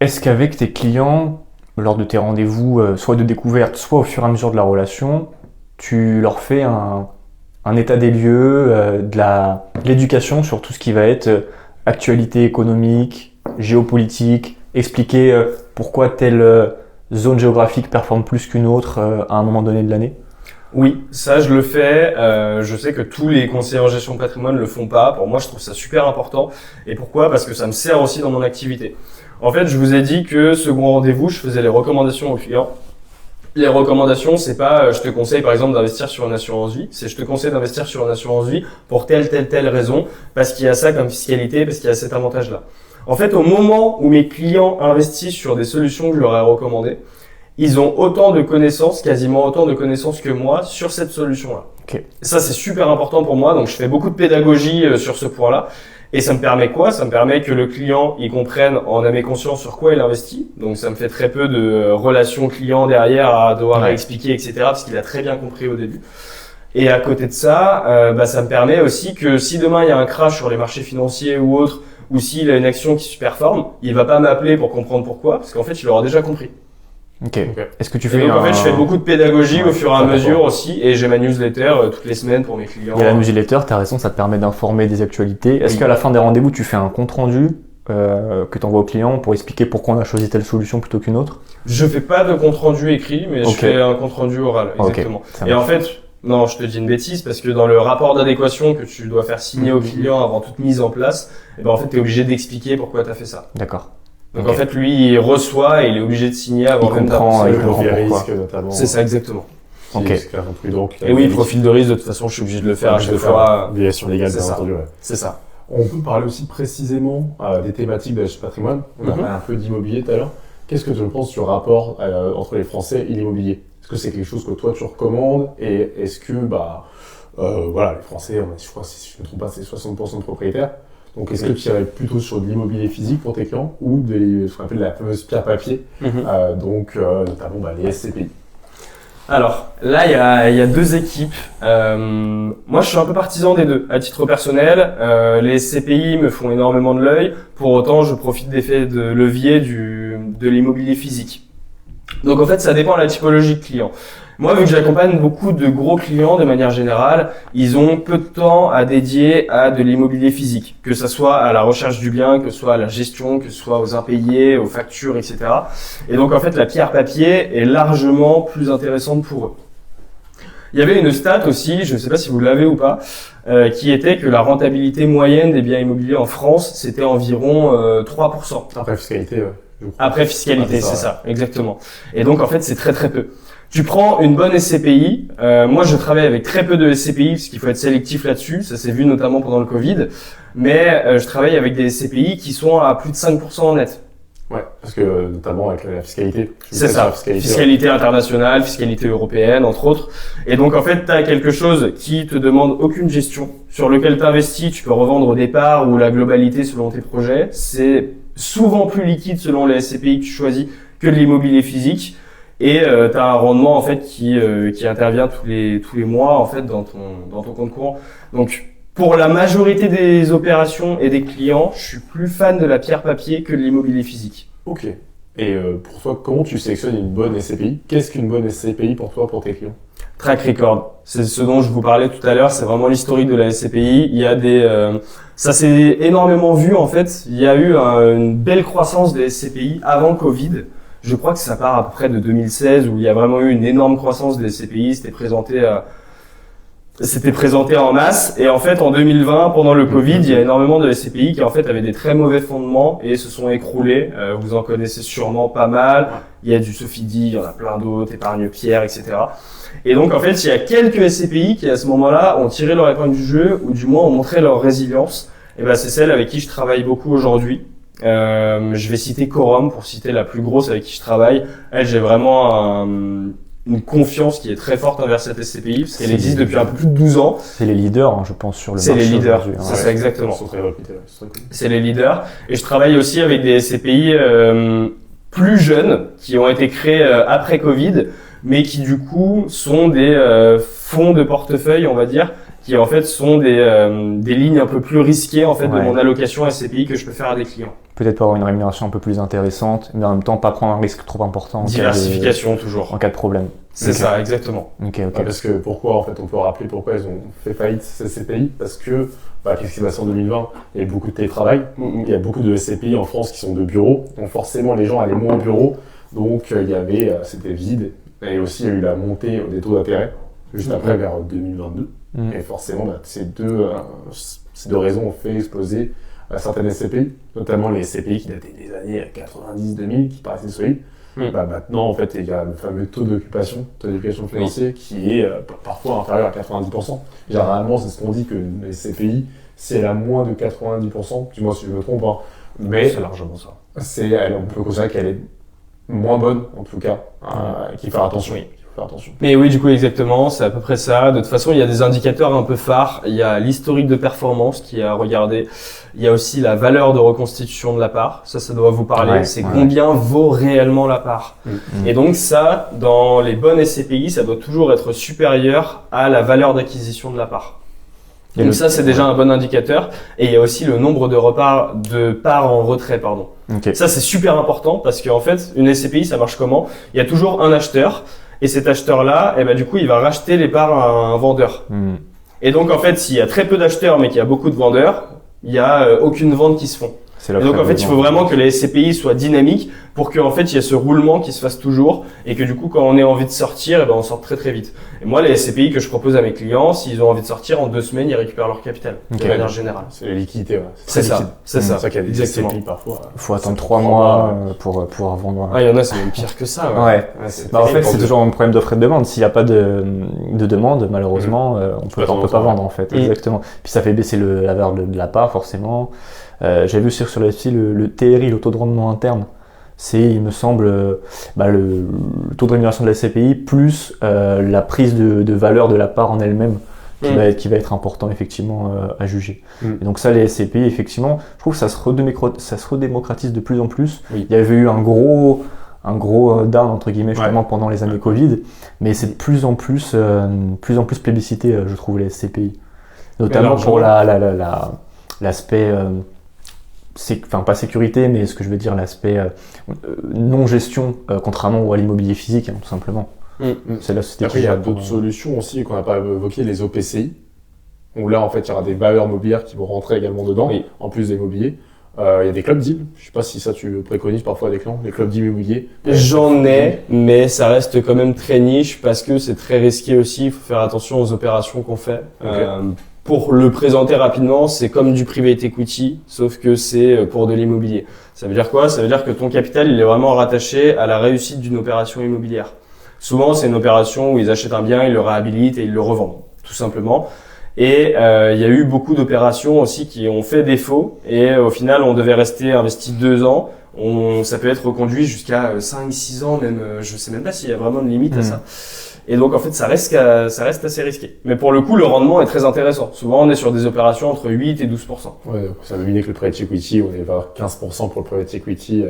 Est-ce qu'avec tes clients, lors de tes rendez-vous, soit de découverte, soit au fur et à mesure de la relation, tu leur fais un état des lieux, de l'éducation sur tout ce qui va être actualité économique, géopolitique, expliquer pourquoi telle zone géographique performe plus qu'une autre à un moment donné de l'année? Oui, ça je le fais. Je sais que tous les conseillers en gestion de patrimoine le font pas. Pour moi, je trouve ça super important. Et pourquoi? Parce que ça me sert aussi dans mon activité. En fait, je vous ai dit que second rendez-vous, je faisais les recommandations aux clients. Les recommandations, c'est pas je te conseille par exemple d'investir sur une assurance vie, c'est je te conseille d'investir sur une assurance vie pour telle raison, parce qu'il y a ça comme fiscalité, parce qu'il y a cet avantage-là. En fait, au moment où mes clients investissent sur des solutions que je leur ai recommandées, ils ont autant de connaissances, quasiment autant de connaissances que moi sur cette solution-là. Okay. Ça, c'est super important pour moi. Donc, je fais beaucoup de pédagogie sur ce point-là. Et ça me permet quoi? Ça me permet que le client, il comprenne en âme et conscience sur quoi il investit. Donc, ça me fait très peu de relations clients derrière à devoir expliquer, etc. parce qu'il a très bien compris au début. Et à côté de ça, ça me permet aussi que si demain, il y a un crash sur les marchés financiers ou autre, ou s'il a une action qui surperforme, il va pas m'appeler pour comprendre pourquoi, parce qu'en fait, il aura déjà compris. Ok. Est-ce que tu fais donc, en fait, je fais beaucoup de pédagogie au fur et à mesure aussi, et j'ai ma newsletter toutes les semaines pour mes clients. Il y a la newsletter, t'as raison, ça te permet d'informer des actualités. Est-ce qu'à la fin des rendez-vous, tu fais un compte rendu que tu envoies au client pour expliquer pourquoi on a choisi telle solution plutôt qu'une autre? Je fais pas de compte rendu écrit, mais je fais un compte rendu oral, exactement. Et en fait, non, je te dis une bêtise parce que dans le rapport d'adéquation que tu dois faire signer au client avant toute mise en place, en fait, tu es obligé d'expliquer pourquoi tu as fait ça. D'accord. Donc en fait, lui, il reçoit et il est obligé de signer avant même d'avancer. Il comprend les risques notamment. C'est ça, exactement. Et oui, profil de risque, de toute façon, je suis obligé de le faire à chaque fois. Vérification légale, bien entendu. C'est ça. On peut parler aussi précisément des thématiques de la gestion de patrimoine. On a parlé un peu d'immobilier tout à l'heure. Qu'est-ce que tu penses sur le rapport entre les Français et l'immobilier? Est-ce que c'est quelque chose que toi tu recommandes? Et est-ce que, les Français, je crois, si je ne me trompe pas, c'est 60% de propriétaires. Donc, est-ce que tu irais plutôt sur de l'immobilier physique pour tes clients ou ce qu'on appelle la fameuse pierre papier, notamment les SCPI? Alors, là, il y a deux équipes. Moi, je suis un peu partisan des deux. À titre personnel, les SCPI me font énormément de l'œil. Pour autant, je profite des effets de levier de l'immobilier physique. Donc, en fait, ça dépend de la typologie de client. Moi, vu que j'accompagne beaucoup de gros clients de manière générale, ils ont peu de temps à dédier à de l'immobilier physique, que ce soit à la recherche du bien, que ce soit à la gestion, que ce soit aux impayés, aux factures, etc. Et donc, en fait, la pierre papier est largement plus intéressante pour eux. Il y avait une stat aussi, je ne sais pas si vous l'avez ou pas, qui était que la rentabilité moyenne des biens immobiliers en France, c'était environ 3%. Après fiscalité, Après fiscalité, c'est ça, exactement. Et donc, en fait, c'est très très peu. Tu prends une bonne SCPI. Moi, je travaille avec très peu de SCPI parce qu'il faut être sélectif là-dessus. Ça s'est vu notamment pendant le Covid. Mais je travaille avec des SCPI qui sont à plus de 5% en net. Ouais, parce que notamment avec la fiscalité. C'est ça. Fiscalité internationale, fiscalité européenne, entre autres. Et donc, en fait, tu as quelque chose qui te demande aucune gestion, sur lequel tu investis. Tu peux revendre au départ ou la globalité selon tes projets. C'est souvent plus liquide selon les SCPI que tu choisis que de l'immobilier physique. Et tu as un rendement en fait qui intervient tous les mois en fait dans ton compte courant. Donc pour la majorité des opérations et des clients, je suis plus fan de la pierre papier que de l'immobilier physique. Ok. Et pour toi, comment tu sélectionnes une bonne SCPI? Qu'est-ce qu'une bonne SCPI pour toi, pour tes clients? Track record, c'est ce dont je vous parlais tout à l'heure. C'est vraiment l'historique de la SCPI. Il y a ça s'est énormément vu en fait. Il y a eu une belle croissance des SCPI avant Covid. Je crois que ça part à peu près de 2016 où il y a vraiment eu une énorme croissance des SCPI, c'était présenté en masse. Et en fait, en 2020, pendant le Covid, il y a énormément de SCPI qui en fait avaient des très mauvais fondements et se sont écroulés. Vous en connaissez sûrement pas mal. Il y a du Sofidy, il y en a plein d'autres, Épargne Pierre, etc. Et donc en fait, il y a quelques SCPI qui à ce moment-là ont tiré leur épingle du jeu ou du moins ont montré leur résilience. Et c'est celle avec qui je travaille beaucoup aujourd'hui. Je vais citer Quorum pour citer la plus grosse avec qui je travaille. Elle, j'ai vraiment une confiance qui est très forte envers cette SCPI parce qu'elle existe depuis un peu plus de 12 ans. C'est les leaders, je pense, sur le marché. C'est les leaders, c'est ça exactement. C'est les leaders. Et je travaille aussi avec des SCPI plus jeunes qui ont été créés après Covid, mais qui du coup sont des fonds de portefeuille, on va dire, qui en fait sont des lignes un peu plus risquées en fait de mon allocation SCPI que je peux faire à des clients. Peut-être pour avoir une rémunération un peu plus intéressante, mais en même temps pas prendre un risque trop important. Diversification toujours. En cas de problème. C'est ça, exactement. Okay. Parce que pourquoi en fait on peut rappeler pourquoi ils ont fait faillite ces SCPI? Parce que qu'est-ce qui se passe en 2020? Il y a beaucoup de télétravail, il y a beaucoup de SCPI en France qui sont de bureaux, donc forcément les gens allaient moins au bureau, donc c'était vide. Et aussi il y a eu la montée des taux d'intérêt juste après vers 2022. Et forcément, ces deux raisons ont fait exploser certaines SCPI, notamment les SCPI qui dataient des années 90-2000, qui paraissaient solides. Maintenant, en fait, il y a le fameux taux d'occupation financier qui est parfois inférieur à 90%. Généralement, c'est ce qu'on dit que les SCPI, si elle a moins de 90%, dis-moi si je me trompe, mais c'est largement ça. On peut considérer qu'elle est moins bonne, en tout cas, qu'il faut faire attention. Attention. Mais oui, du coup, exactement, c'est à peu près ça. De toute façon, il y a des indicateurs un peu phares. Il y a l'historique de performance qui est à regarder. Il y a aussi la valeur de reconstitution de la part. Ça doit vous parler. C'est combien vaut réellement la part. Et donc ça, dans les bonnes SCPI, ça doit toujours être supérieur à la valeur d'acquisition de la part. Donc ça, c'est déjà un bon indicateur. Et il y a aussi le nombre de parts en retrait, pardon. Ça, c'est super important parce qu'en fait, une SCPI, ça marche comment? Il y a toujours un acheteur. Et cet acheteur-là, du coup, il va racheter les parts à un vendeur. Et donc, en fait, s'il y a très peu d'acheteurs, mais qu'il y a beaucoup de vendeurs, il y a aucune vente qui se font. Et donc en fait, il faut vraiment que les SCPI soient dynamiques pour qu'en fait il y ait ce roulement qui se fasse toujours et que du coup quand on ait envie de sortir, on sort très très vite. Et moi, les SCPI que je propose à mes clients, s'ils ont envie de sortir en 2 semaines, ils récupèrent leur capital de manière générale. C'est la liquidité, ouais. C'est ça. C'est ça qu'il y a des SCPI parfois. Faut attendre 3 mois pour pouvoir vendre. Ah, il y en a, c'est même pire que ça. Ouais. En fait, c'est toujours un problème d'offre et de demande. S'il n'y a pas de demande, malheureusement, on peut pas vendre en fait. Exactement. Puis ça fait baisser la valeur de la part forcément. J'ai vu sur le SCPI le TRI, le taux de rendement interne. C'est, il me semble, le taux de rémunération de la SCPI plus la prise de valeur de la part en elle-même qui va être important effectivement à juger. Et donc ça, les SCPI, effectivement, je trouve que ça se redémocratise de plus en plus. Il y avait eu un gros down entre guillemets justement pendant les années Covid, mais c'est de plus en plus plébiscité, je trouve, les SCPI, notamment pour l'aspect pas sécurité, mais ce que je veux dire, l'aspect non gestion, contrairement à l'immobilier physique, tout simplement. C'est la société. Après, il y a d'autres solutions aussi qu'on n'a pas évoquées, les OPCI, où là, en fait, il y aura des bailleurs immobilières qui vont rentrer également dedans, en plus des immobiliers. Il y a des clubs deals. Je sais pas si ça tu préconises parfois des clients, les clubs deals immobiliers. J'en ai, mais ça reste quand même très niche parce que c'est très risqué aussi. Il faut faire attention aux opérations qu'on fait. Pour le présenter rapidement, c'est comme du private equity, sauf que c'est pour de l'immobilier. Ça veut dire quoi? Ça veut dire que ton capital, il est vraiment rattaché à la réussite d'une opération immobilière. Souvent, c'est une opération où ils achètent un bien, ils le réhabilitent et ils le revendent, tout simplement. Et il y a eu beaucoup d'opérations aussi qui ont fait défaut et au final, on devait rester investi 2 ans. Ça peut être reconduit jusqu'à 5-6 ans, même. Je sais même pas s'il y a vraiment une limite à ça. Et donc, en fait, ça reste assez risqué. Mais pour le coup, le rendement est très intéressant. Souvent, on est sur des opérations entre 8 et 12%. Ouais, ça veut dire que le private equity, on est vers 15% pour le private equity.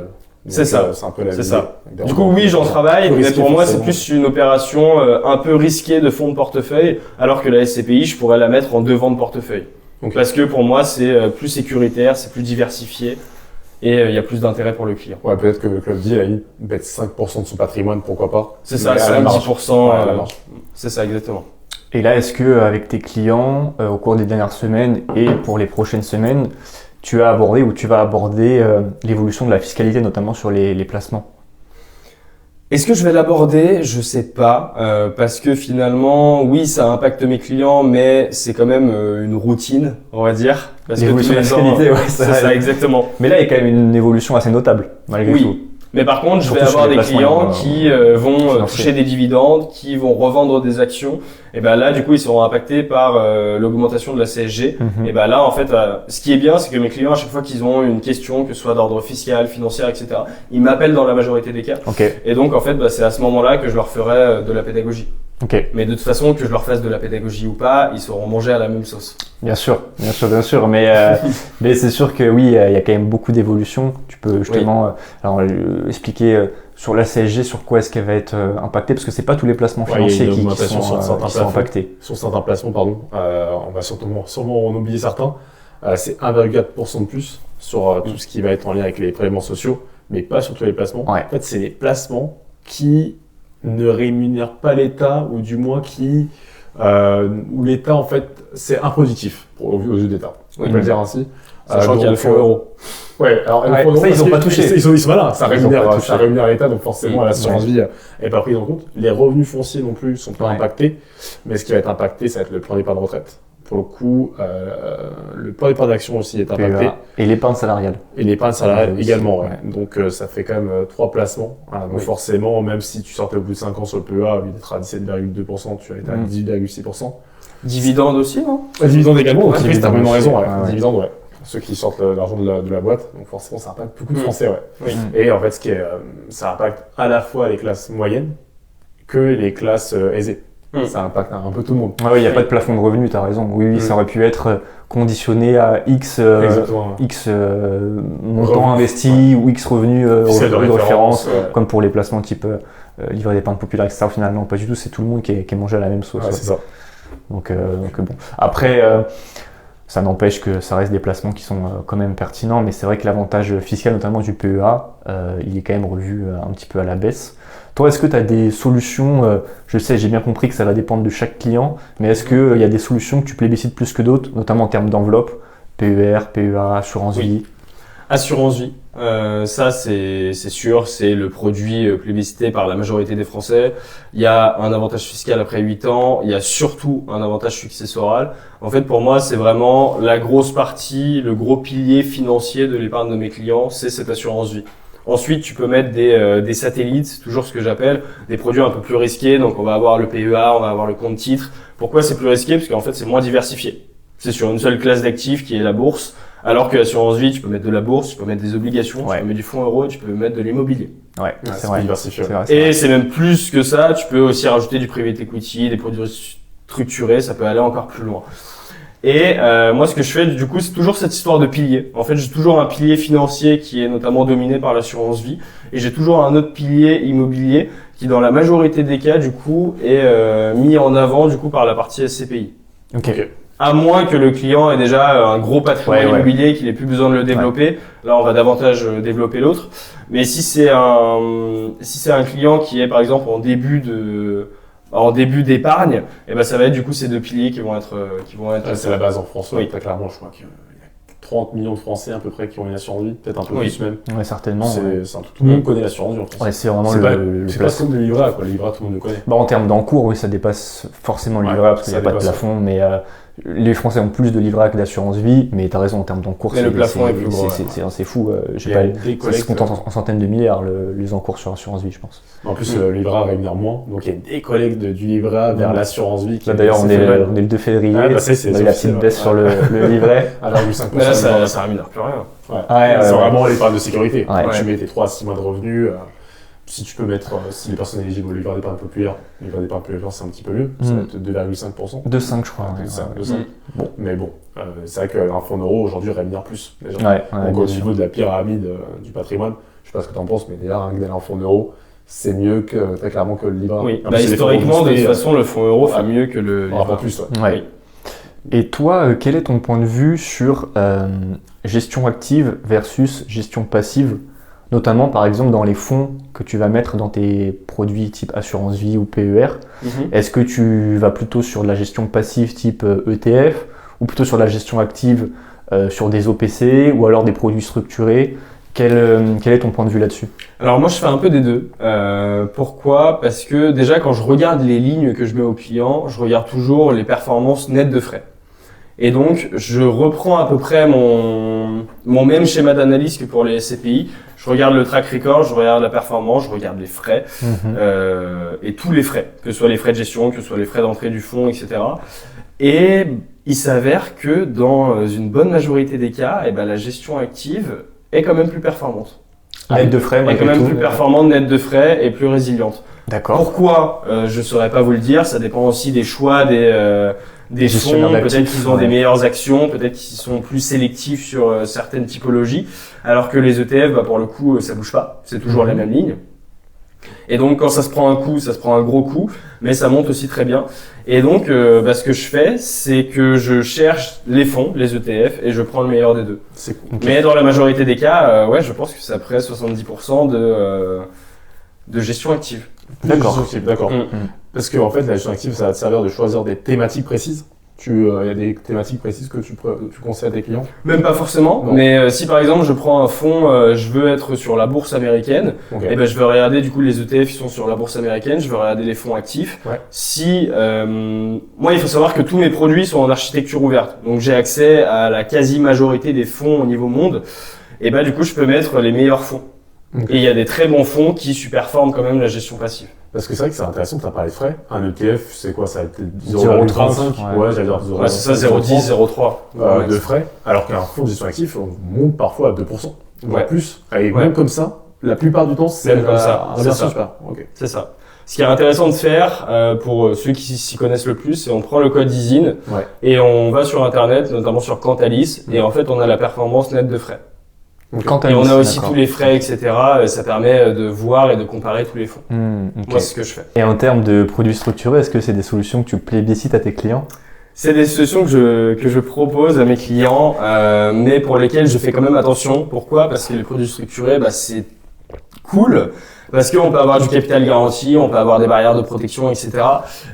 C'est ça. C'est un peu la C'est ça. Du coup, oui, j'en travaille, mais pour moi, c'est plus une opération un peu risquée de fonds de portefeuille, alors que la SCPI, je pourrais la mettre en devant de portefeuille. Parce que pour moi, c'est plus sécuritaire, c'est plus diversifié. Et il y a plus d'intérêt pour le client. Ouais, peut-être que le club deal, il bête 5% de son patrimoine, pourquoi pas. C'est ça, 5-10%. C'est ça, exactement. Et là, est-ce que avec tes clients, au cours des dernières semaines et pour les prochaines semaines, tu as abordé ou tu vas aborder l'évolution de la fiscalité, notamment sur les placements? Est-ce que je vais l'aborder? Je sais pas, parce que finalement, oui, ça impacte mes clients, mais c'est quand même une routine, on va dire. Parce l'évolution de la fiscalité, c'est ça, exactement. Mais là, il y a quand même une évolution assez notable, malgré tout. Mais par contre, je vais avoir des clients qui vont toucher des dividendes, qui vont revendre des actions. Et ben là, du coup, ils seront impactés par l'augmentation de la CSG. Et ben là, en fait, ce qui est bien, c'est que mes clients, à chaque fois qu'ils ont une question, que ce soit d'ordre fiscal, financier, etc., ils m'appellent dans la majorité des cas. Et donc, en fait, c'est à ce moment-là que je leur ferai de la pédagogie. Mais de toute façon, que je leur fasse de la pédagogie ou pas, ils sauront manger à la même sauce. Bien sûr. Mais c'est sûr que oui, il y a quand même beaucoup d'évolutions. Tu peux justement expliquer sur la CSG, sur quoi est-ce qu'elle va être impactée, parce que c'est pas tous les placements financiers qui sont impactés. Sur certains placements, on va sûrement en oublier certains. C'est 1,4% de plus sur tout ce qui va être en lien avec les prélèvements sociaux, mais pas sur tous les placements. En fait, c'est les placements qui ne rémunèrent pas l'État, ou du moins où l'État, en fait, c'est impositif aux yeux d'État. On peut le dire ainsi. Sachant qu'il y a le fonds euro. Ouais, alors ça, ils n'ont pas touché. Ils sont malins, ça rémunère l'État, donc forcément l'assurance vie n'est pas prise en compte. Les revenus fonciers non plus sont pas impactés, mais ce qui va être impacté, ça va être le plan d'épargne retraite. Pour le coup, le plan d'épargne d'action aussi est impacté. Et l'épargne salariale. Et l'épargne salariale également, Donc ça fait quand même 3 placements. Donc forcément, même si tu sortais au bout de 5 ans sur le PEA, au lieu d'être à 17,2%, tu vas être à 18,6%. Dividendes aussi, non? Dividendes également, donc tu as vraiment raison. Dividendes, ceux qui sortent l'argent de la boîte, donc forcément ça impacte beaucoup de Français. Et en fait, ça impacte à la fois les classes moyennes que les classes aisées. Ça impacte un peu tout le monde. Il n'y a pas de plafond de revenus, tu as raison. Oui, ça aurait pu être conditionné à X montant investi ou X revenus de référence, comme pour les placements type livret d'épargne populaire, etc. Au final, non, pas du tout. C'est tout le monde qui est mangé à la même sauce. C'est ça. Donc bon. Après, ça n'empêche que ça reste des placements qui sont quand même pertinents, mais c'est vrai que l'avantage fiscal, notamment du PEA, il est quand même revu un petit peu à la baisse. Toi, est-ce que tu as des solutions, je sais, j'ai bien compris que ça va dépendre de chaque client, mais est-ce qu'il y a des solutions que tu plébiscites plus que d'autres, notamment en termes d'enveloppe, PER, PEA, assurance vie? Assurance vie, ça c'est sûr, c'est le produit plébiscité par la majorité des Français. Il y a un avantage fiscal après 8 ans, il y a surtout un avantage successoral. En fait, pour moi, c'est vraiment la grosse partie, le gros pilier financier de l'épargne de mes clients, c'est cette assurance vie. Ensuite, tu peux mettre des satellites, toujours ce que j'appelle, des produits un peu plus risqués. Donc, on va avoir le PEA, on va avoir le compte titre. Pourquoi c'est plus risqué? Parce qu'en fait, c'est moins diversifié. C'est sur une seule classe d'actifs qui est la bourse. Alors que l'assurance vie, tu peux mettre de la bourse, tu peux mettre des obligations, tu peux mettre du fonds euro, tu peux mettre de l'immobilier. Ouais, c'est vrai. Diversifié. Et c'est même plus que ça, tu peux aussi rajouter du private equity, des produits structurés, ça peut aller encore plus loin. Et moi, ce que je fais, du coup, c'est toujours cette histoire de pilier. En fait, j'ai toujours un pilier financier qui est notamment dominé par l'assurance vie, et j'ai toujours un autre pilier immobilier qui, dans la majorité des cas, du coup, est mis en avant du coup par la partie SCPI. Ok. À moins que le client ait déjà un gros patrimoine immobilier, qu'il ait plus besoin de le développer. Là, on va davantage développer l'autre. Mais si c'est un client qui est, par exemple, en début d'épargne, et ben, ça va être, du coup, ces deux piliers qui vont être. C'est la base en France. Oui. Très clairement, je crois qu'il y a 30 millions de Français, à peu près, qui ont une assurance vie. Peut-être un peu plus même. Ouais, certainement. Tout le monde connaît l'assurance vie en France. Ouais, c'est vraiment c'est pas comme le livret A, quoi. Le livret A, tout le monde le connaît. Bah, en termes d'encours, oui, ça dépasse forcément le livret A parce qu'il n'y a pas de plafond, mais les Français ont plus de livret A que d'assurance vie, mais t'as raison, en termes d'encours, le plafond est plus gros. C'est fou. Ça se compte en centaines de milliards les encours sur assurance vie, je pense. En plus, le livret A rémunère moins, donc il y a des collègues du livret A vers l'assurance vie. Là, d'ailleurs, on est le 2 février, on a eu la petite baisse sur le livret. À 1,5%. Mais là, ça rémunère plus rien. C'est vraiment l'épargne de sécurité. Ouais. Tu mets tes 3 à 6 mois de revenus. Si tu peux mettre, si les personnes éligibles au livret d'épargne populaire, c'est un petit peu mieux, ça va être 2,5%. 2,5 je crois. 2,5. Bon, mais bon, c'est vrai qu'un fonds euro aujourd'hui rémunère plus. Déjà. Donc au niveau de la pyramide du patrimoine, je sais pas ce que tu en penses, mais déjà, rien que d'aller en fonds euro, c'est mieux très clairement que le livret. Oui, historiquement, de toute façon, le fonds euro fait mieux que le livret. En plus, ouais. Et toi, quel est ton point de vue sur gestion active versus gestion passive, notamment par exemple dans les fonds que tu vas mettre dans tes produits type assurance vie ou PER? Est-ce que tu vas plutôt sur de la gestion passive type ETF ou plutôt sur de la gestion active sur des OPC ou alors des produits structurés? Quel est ton point de vue là-dessus? Alors moi je fais un peu des deux. Pourquoi? Parce que déjà quand je regarde les lignes que je mets aux clients, je regarde toujours les performances nettes de frais. Et donc, je reprends à peu près mon même schéma d'analyse que pour les SCPI. Je regarde le track record, je regarde la performance, je regarde les frais, et tous les frais, que ce soit les frais de gestion, que ce soit les frais d'entrée du fonds, etc. Et il s'avère que dans une bonne majorité des cas, la gestion active est quand même plus performante. Net de frais, est quand même plus performante, net de frais et plus résiliente. D'accord. Pourquoi? Je ne saurais pas vous le dire, ça dépend aussi des choix des fonds, peut-être qu'ils ont des meilleures actions, peut-être qu'ils sont plus sélectifs sur certaines typologies, alors que les ETF, pour le coup, ça bouge pas, c'est toujours la même ligne. Et donc, quand ça se prend un coup, ça se prend un gros coup, mais ça monte aussi très bien. Et donc, ce que je fais, c'est que je cherche les fonds, les ETF, et je prends le meilleur des deux. C'est cool. Mais dans la majorité des cas, je pense que c'est après 70% de gestion active. D'accord. Parce que en fait, la gestion active, ça va te servir de choisir des thématiques précises. Il y a des thématiques précises que tu conseilles à tes clients? Même pas forcément, mais si par exemple je prends un fonds, je veux être sur la bourse américaine, et je vais regarder du coup les ETF qui sont sur la bourse américaine, je vais regarder les fonds actifs. Si moi il faut savoir que tous mes produits sont en architecture ouverte, donc j'ai accès à la quasi-majorité des fonds au niveau monde, et du coup je peux mettre les meilleurs fonds. Et il y a des très bons fonds qui superforment quand même la gestion passive. Parce que c'est vrai que c'est intéressant, tu as parlé de frais. Un ETF, c'est quoi? Ça va être 0,35. Ouais, j'allais dire 0,35. C'est ça, 0,10, 0,3. De frais. Alors qu'un fonds de gestion active, on monte parfois à 2%. Voire plus. Et même comme ça, la plupart du temps, c'est même comme ça. C'est ça. C'est ça. Ce qui est intéressant de faire, pour ceux qui s'y connaissent le plus, c'est on prend le code ISIN et on va sur Internet, notamment sur Quantalis, et en fait, on a la performance nette de frais. Et on a aussi tous les frais, etc. Ça permet de voir et de comparer tous les fonds. Moi, c'est ce que je fais. Et en termes de produits structurés, est-ce que c'est des solutions que tu plébiscites à tes clients? C'est des solutions que je propose à mes clients, mais pour lesquelles je fais quand même attention. Pourquoi? Parce que les produits structurés, c'est cool parce qu'on peut avoir du capital garanti, on peut avoir des barrières de protection, etc.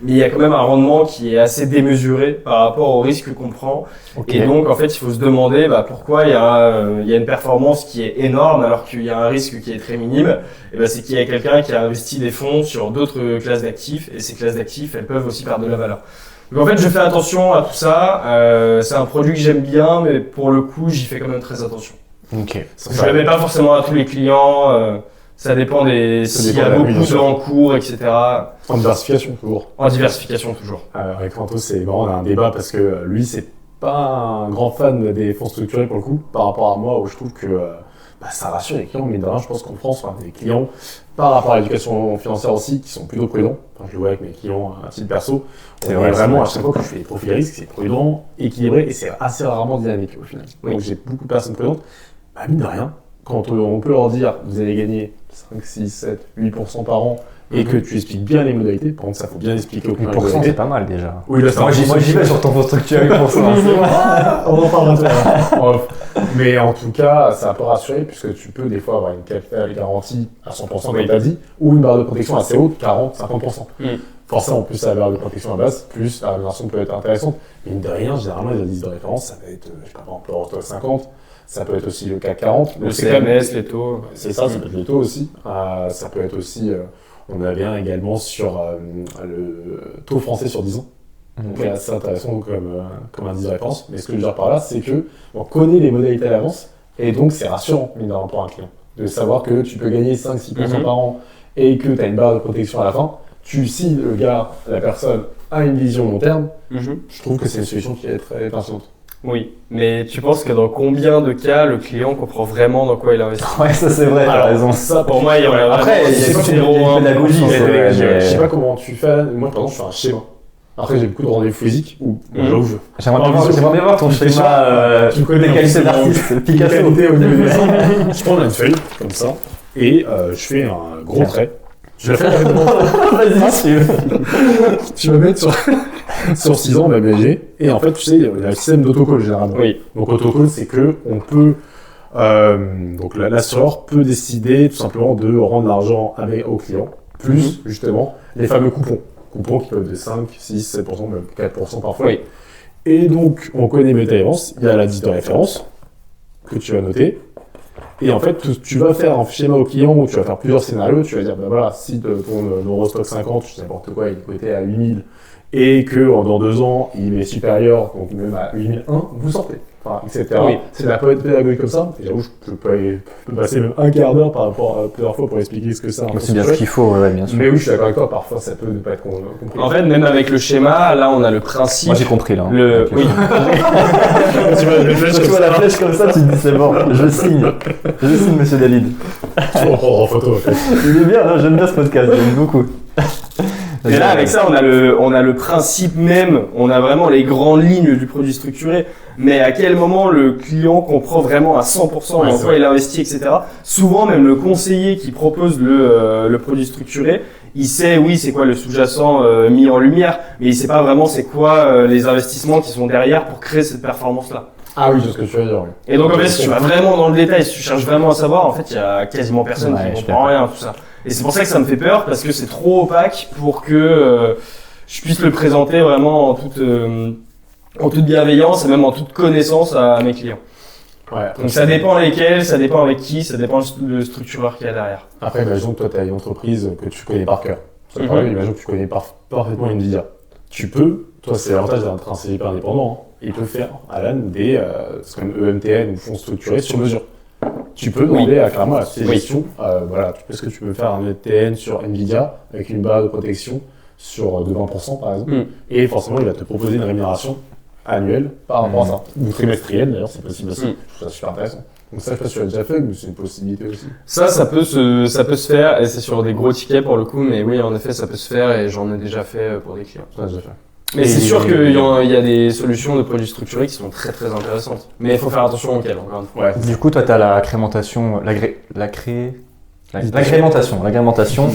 Mais il y a quand même un rendement qui est assez démesuré par rapport au risque qu'on prend. Okay. Et donc, en fait, il faut se demander pourquoi il y a une performance qui est énorme alors qu'il y a un risque qui est très minime. Et c'est qu'il y a quelqu'un qui a investi des fonds sur d'autres classes d'actifs et ces classes d'actifs, elles peuvent aussi perdre de la valeur. Donc en fait, je fais attention à tout ça. C'est un produit que j'aime bien, mais pour le coup, j'y fais quand même très attention. Ok. Je ne le mets pas forcément à tous les clients. Ça dépend s'il y a beaucoup d'encours, etc. En diversification toujours. En diversification toujours. Avec Franto, c'est marrant, on a un débat parce que lui, c'est pas un grand fan des fonds structurés pour le coup, par rapport à moi, où je trouve que ça rassure les clients, mais de rien, je pense qu'en France, on a des clients, par rapport à l'éducation financière aussi, qui sont plutôt prudents. Enfin, je le vois avec mes clients à titre perso. C'est vraiment, à chaque fois que je fais des profils risques, c'est prudent, équilibré, et c'est assez rarement dynamique au final. Oui. Donc j'ai beaucoup de personnes prudentes. Mine de rien, quand on peut leur dire, vous allez gagner 5, 6, 7, 8% par an, et que tu expliques bien les modalités, par contre ça faut bien expliquer au client. 8% c'est pas mal déjà. Oui, là, moi j'y vais sur ton fonds structuré 8%. On en parlera après. Mais en tout cas, ça peut rassurer puisque tu peux des fois avoir une capital garantie à 100% comme tu as dit, ou une barre de protection assez haute, 40, 50%. Forcément, plus la barre de protection à base, plus la rémunération peut être intéressante. Mais mine de rien, généralement les indices de référence, ça va être, je sais pas, par exemple, l'Eurostoxx 50. Ça peut être aussi le CAC 40. Le CMS, les taux. C'est ça, ça peut être les taux aussi. Ça peut être aussi, on avait un également sur le taux français sur 10 ans. Donc c'est assez intéressant comme indice de référence. Mais ce que je veux dire par là, c'est que on connaît les modalités à l'avance et donc c'est rassurant mine de rien pour un client. De savoir que tu peux gagner 5-6% par an et que tu as une barre de protection à la fin. Si le gars, la personne, a une vision long terme, je trouve que c'est une solution qui est très pertinente. Oui, mais tu penses que dans combien de cas le client comprend vraiment dans quoi il investit? Ouais, ça c'est vrai, t'as raison. Ça pour moi, il y a après, il y a une pédagogie. Je sais pas comment tu fais. Moi, par exemple, je fais un schéma. Après, j'ai beaucoup de rendez-vous physiques où j'ouvre. J'aimerais bien voir ton schéma. Tu connais qualité d'artiste, Picasso. Au niveau des dessins. Je prends une feuille comme ça et je fais un gros trait. Je vais faire Vas-y, tu vas mettre sur 6 ans la BG et en fait tu sais il y a le système d'autocall généralement. Oui. Donc autocall c'est que on peut donc l'assureur peut décider tout simplement de rendre l'argent au client plus justement les fameux coupons qui peuvent être de 5, 6, 7%, même 4% parfois. Oui. Et donc on connaît mes références, il y a l'indice de référence que tu vas noter. Et en fait, tu vas faire un schéma au client où tu vas faire plusieurs scénarios. Tu vas dire, voilà, si ton Eurostoxx 50, je sais n'importe quoi, il est coté à 8000 et que dans 2 ans, il est supérieur, donc même à 8001, vous sortez. Enfin, etc. Oui. C'est de la pédagogie comme ça. Et j'avoue, je peux passer même un quart d'heure par rapport à plusieurs fois pour expliquer ce que c'est. C'est bien ce qu'il faut, ouais, bien sûr. Mais oui, je suis d'accord avec toi, parfois ça peut ne pas être compris. En fait, même avec le schéma, là, on a le principe. Moi, j'ai compris, là. Oui. Tu vois la flèche comme ça, tu te dis, c'est bon, je signe, monsieur Dalid. Tu vas prendre en photo, en fait. Il est bien, j'aime bien ce podcast, j'aime beaucoup. Et là, avec ça, on a le principe même, on a vraiment les grandes lignes du produit structuré, mais à quel moment le client comprend vraiment à 100% dans quoi il investit, etc. Souvent, même le conseiller qui propose le produit structuré, il sait, oui, c'est quoi le sous-jacent mis en lumière, mais il sait pas vraiment c'est quoi les investissements qui sont derrière pour créer cette performance-là. Ah oui, c'est ce que tu veux dire, oui. Et donc, en fait, si tu vas vraiment dans le détail, si tu cherches vraiment à savoir, en fait, il y a quasiment personne qui comprend rien, tout ça. Et c'est pour ça que ça me fait peur, parce que c'est trop opaque pour que je puisse le présenter vraiment en toute bienveillance et même en toute connaissance à mes clients. Ouais, donc ça dépend lesquels, ça dépend avec qui, ça dépend le structureur qu'il y a derrière. Après, imaginons que toi, tu as une entreprise que tu connais par cœur. C'est pareil, imaginons que tu connais parfaitement Nvidia. Tu peux, toi, c'est l'avantage d'être un CGP indépendant, hein, il peut faire, Alan, c'est comme EMTN ou fonds structurés sur mesure. Tu peux demander à clairement la société de gestion, voilà, est-ce que tu peux faire un ETN sur Nvidia avec une barre de protection de 20% par exemple, et forcément il va te proposer une rémunération annuelle par rapport à ça, ou trimestrielle d'ailleurs, c'est possible aussi. Je trouve ça super intéressant. Donc ça, je sais pas si tu l'as déjà fait, mais c'est une possibilité aussi. Ça peut se faire, et c'est sur des gros tickets pour le coup, mais oui, en effet, ça peut se faire, et j'en ai déjà fait pour des clients. Ça, déjà fait. Mais c'est sûr qu'il y a des solutions de produits structurés qui sont très très intéressantes. Mais il faut faire attention auxquelles, encore une fois. Ouais. Du coup, toi, tu as l'agrémentation, l'agrémentation.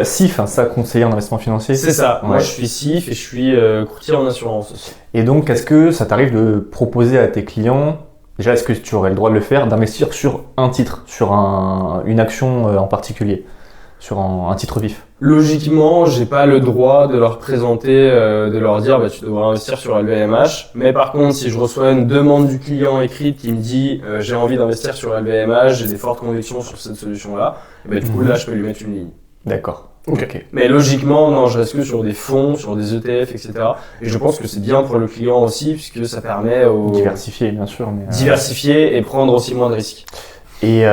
CIF, hein, ça, conseiller en investissement financier. C'est ça. Ouais. Moi, je suis CIF et je suis courtier en assurance aussi. Et donc, est-ce que ça t'arrive de proposer à tes clients déjà, est-ce que tu aurais le droit de le faire, d'investir sur un titre, sur une action en particulier, sur un titre vif? Logiquement, j'ai pas le droit de leur présenter, de leur dire tu devrais investir sur LVMH. Mais par contre, si je reçois une demande du client écrite qui me dit j'ai envie d'investir sur LVMH, j'ai des fortes convictions sur cette solution-là, du coup là je peux lui mettre une ligne. D'accord. Ok. Mais logiquement, non, je reste que sur des fonds, sur des ETF, etc. Et je pense que c'est bien pour le client aussi, puisque ça permet diversifier, bien sûr. Diversifier et prendre aussi moins de risques. Et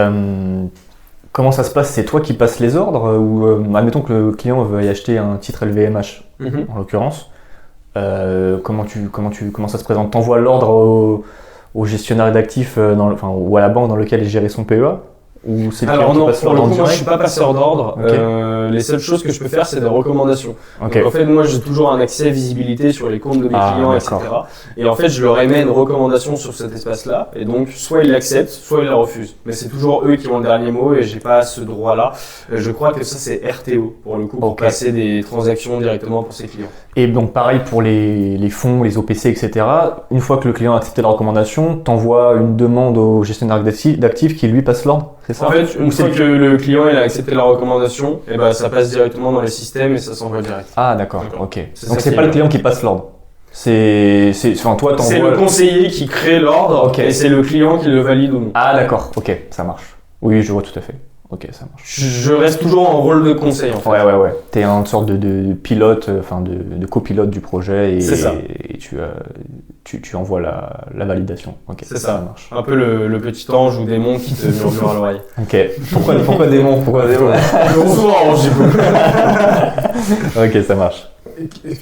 comment ça se passe? C'est toi qui passes les ordres ou admettons que le client veut y acheter un titre LVMH, en l'occurrence. Comment ça se présente? T'envoies l'ordre au gestionnaire d'actifs ou à la banque dans lequel est géré son PEA? Ou c'est le client qui passe l'ordre en direct? Moi je suis pas passeur d'ordre. Les seules choses que je peux faire c'est des recommandations. Donc, en fait moi j'ai toujours un accès visibilité sur les comptes de mes clients, etc. Et en fait je leur émets une recommandation sur cet espace-là et donc soit ils l'acceptent, soit ils la refusent. Mais c'est toujours eux qui ont le dernier mot et j'ai pas ce droit-là. Je crois que ça c'est RTO pour le coup, pour passer des transactions directement pour ses clients. Et donc pareil pour les fonds, les OPC, etc. Une fois que le client a accepté la recommandation, t'envoies une demande au gestionnaire d'actifs qui lui passe l'ordre? En fait, une fois que le client il a accepté la recommandation, ça passe directement dans les systèmes et ça s'envoie direct. Ah d'accord, ok. Donc c'est pas le client qui passe l'ordre. C'est le conseiller qui crée l'ordre et c'est le client qui le valide ou non. Ah d'accord, ok, ça marche. Oui, je vois tout à fait. Ok, ça marche. Je reste toujours en rôle de conseil en fait. Ouais. T'es une sorte de pilote, de copilote du projet et tu envoies la validation. Ok, ça marche. Un peu le petit ange ou démon qui te murmure à l'oreille. Ok. Pourquoi démon? Souvent, je dis beaucoup. Ok, ça marche.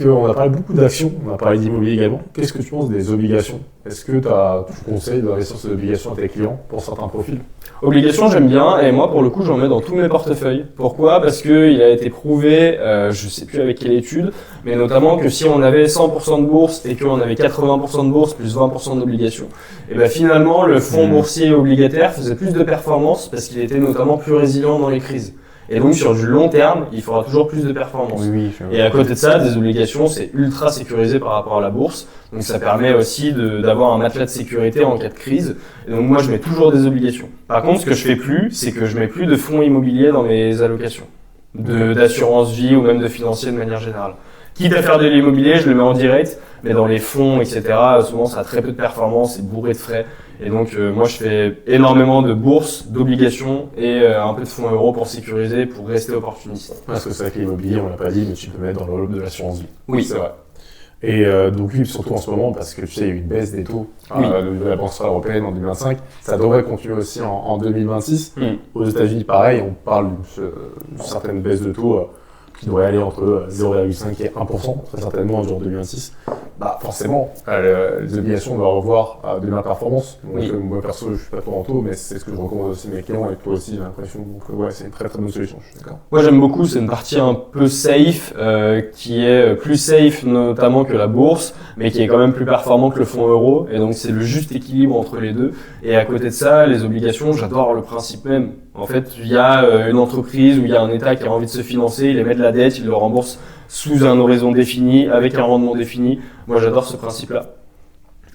On a parlé beaucoup d'actions, on a parlé d'immobilier également. Qu'est-ce que tu penses des obligations? Est-ce que tu conseilles d'investir sur des obligations à tes clients pour certains profils? Obligations, j'aime bien et moi pour le coup j'en mets dans tous mes portefeuilles. Pourquoi? Parce que il a été prouvé, je sais plus avec quelle étude, mais notamment que si on avait 100% de bourse et qu'on avait 80% de bourse plus 20% d'obligations, et finalement le fonds boursier obligataire faisait plus de performance parce qu'il était notamment plus résilient dans les crises. Et donc sur du long terme, il faudra toujours plus de performance. Et à côté de ça, des obligations, c'est ultra sécurisé par rapport à la bourse. Donc ça permet aussi d'avoir un matelas de sécurité en cas de crise. Et donc moi, je mets toujours des obligations. Par contre, ce que je fais plus, c'est que je mets plus de fonds immobiliers dans mes allocations, d'assurance vie ou même de financier de manière générale. Quitte à faire de l'immobilier, je le mets en direct, mais dans les fonds, etc., souvent ça a très peu de performance, c'est bourré de frais. Et donc moi je fais énormément de bourses, d'obligations et un peu de fonds euros pour sécuriser, pour rester opportuniste. Parce que c'est vrai que l'immobilier, on l'a pas dit, mais tu peux mettre dans l'enveloppe de l'assurance vie. Oui, c'est vrai. Et donc oui, surtout en ce moment, parce que tu sais, il y a eu une baisse des taux de la Banque centrale européenne en 2025. Ça devrait continuer aussi en 2026. Aux États-Unis, pareil, on parle d'une certaine baisse de taux qui devrait aller entre 0,5 et 1%, très certainement en 2026. Forcément, les obligations doivent revoir de la performance. Donc, moi perso, je suis pas trop en taux, mais c'est ce que je recommande aussi à mes clients et toi aussi, j'ai l'impression. Donc c'est une très très bonne solution, je suis d'accord. Moi j'aime beaucoup, c'est une partie un peu safe, qui est plus safe notamment que la bourse, mais qui est quand même plus performant que le fonds euro. Et donc c'est le juste équilibre entre les deux. Et à côté de ça, les obligations, j'adore le principe même. En fait, il y a une entreprise ou il y a un État qui a envie de se financer, il émet de la dette, il le rembourse sous un horizon défini, avec un rendement défini. Moi, j'adore ce principe-là.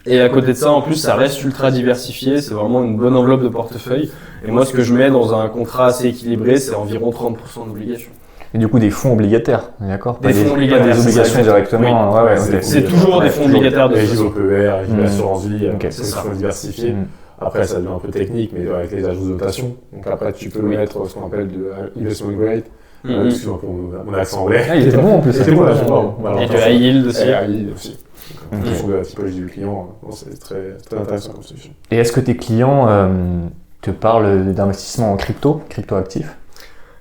Et à côté de ça, en plus, ça reste ultra diversifié, c'est vraiment une bonne enveloppe de portefeuille. Et moi, ce que je mets dans un contrat assez équilibré, c'est environ 30% d'obligations. Et du coup, des fonds obligataires, d'accord? Des fonds obligataires. Des obligations directement. Oui. C'est toujours des fonds obligataires de façon. PER, l'assurance vie, c'est ça. Diversifié. Après, ça devient un peu technique, mais avec les ajouts de notation. Donc après, tu peux mettre ce qu'on appelle de investment grade. Mon accent anglais. Il était bon en plus. C'était bon, là, je vois. Et de high yield aussi. High yield aussi. En fonction de la typologie du client, c'est très, très intéressant comme solution. Et est-ce que tes clients te parlent d'investissement en crypto-actifs?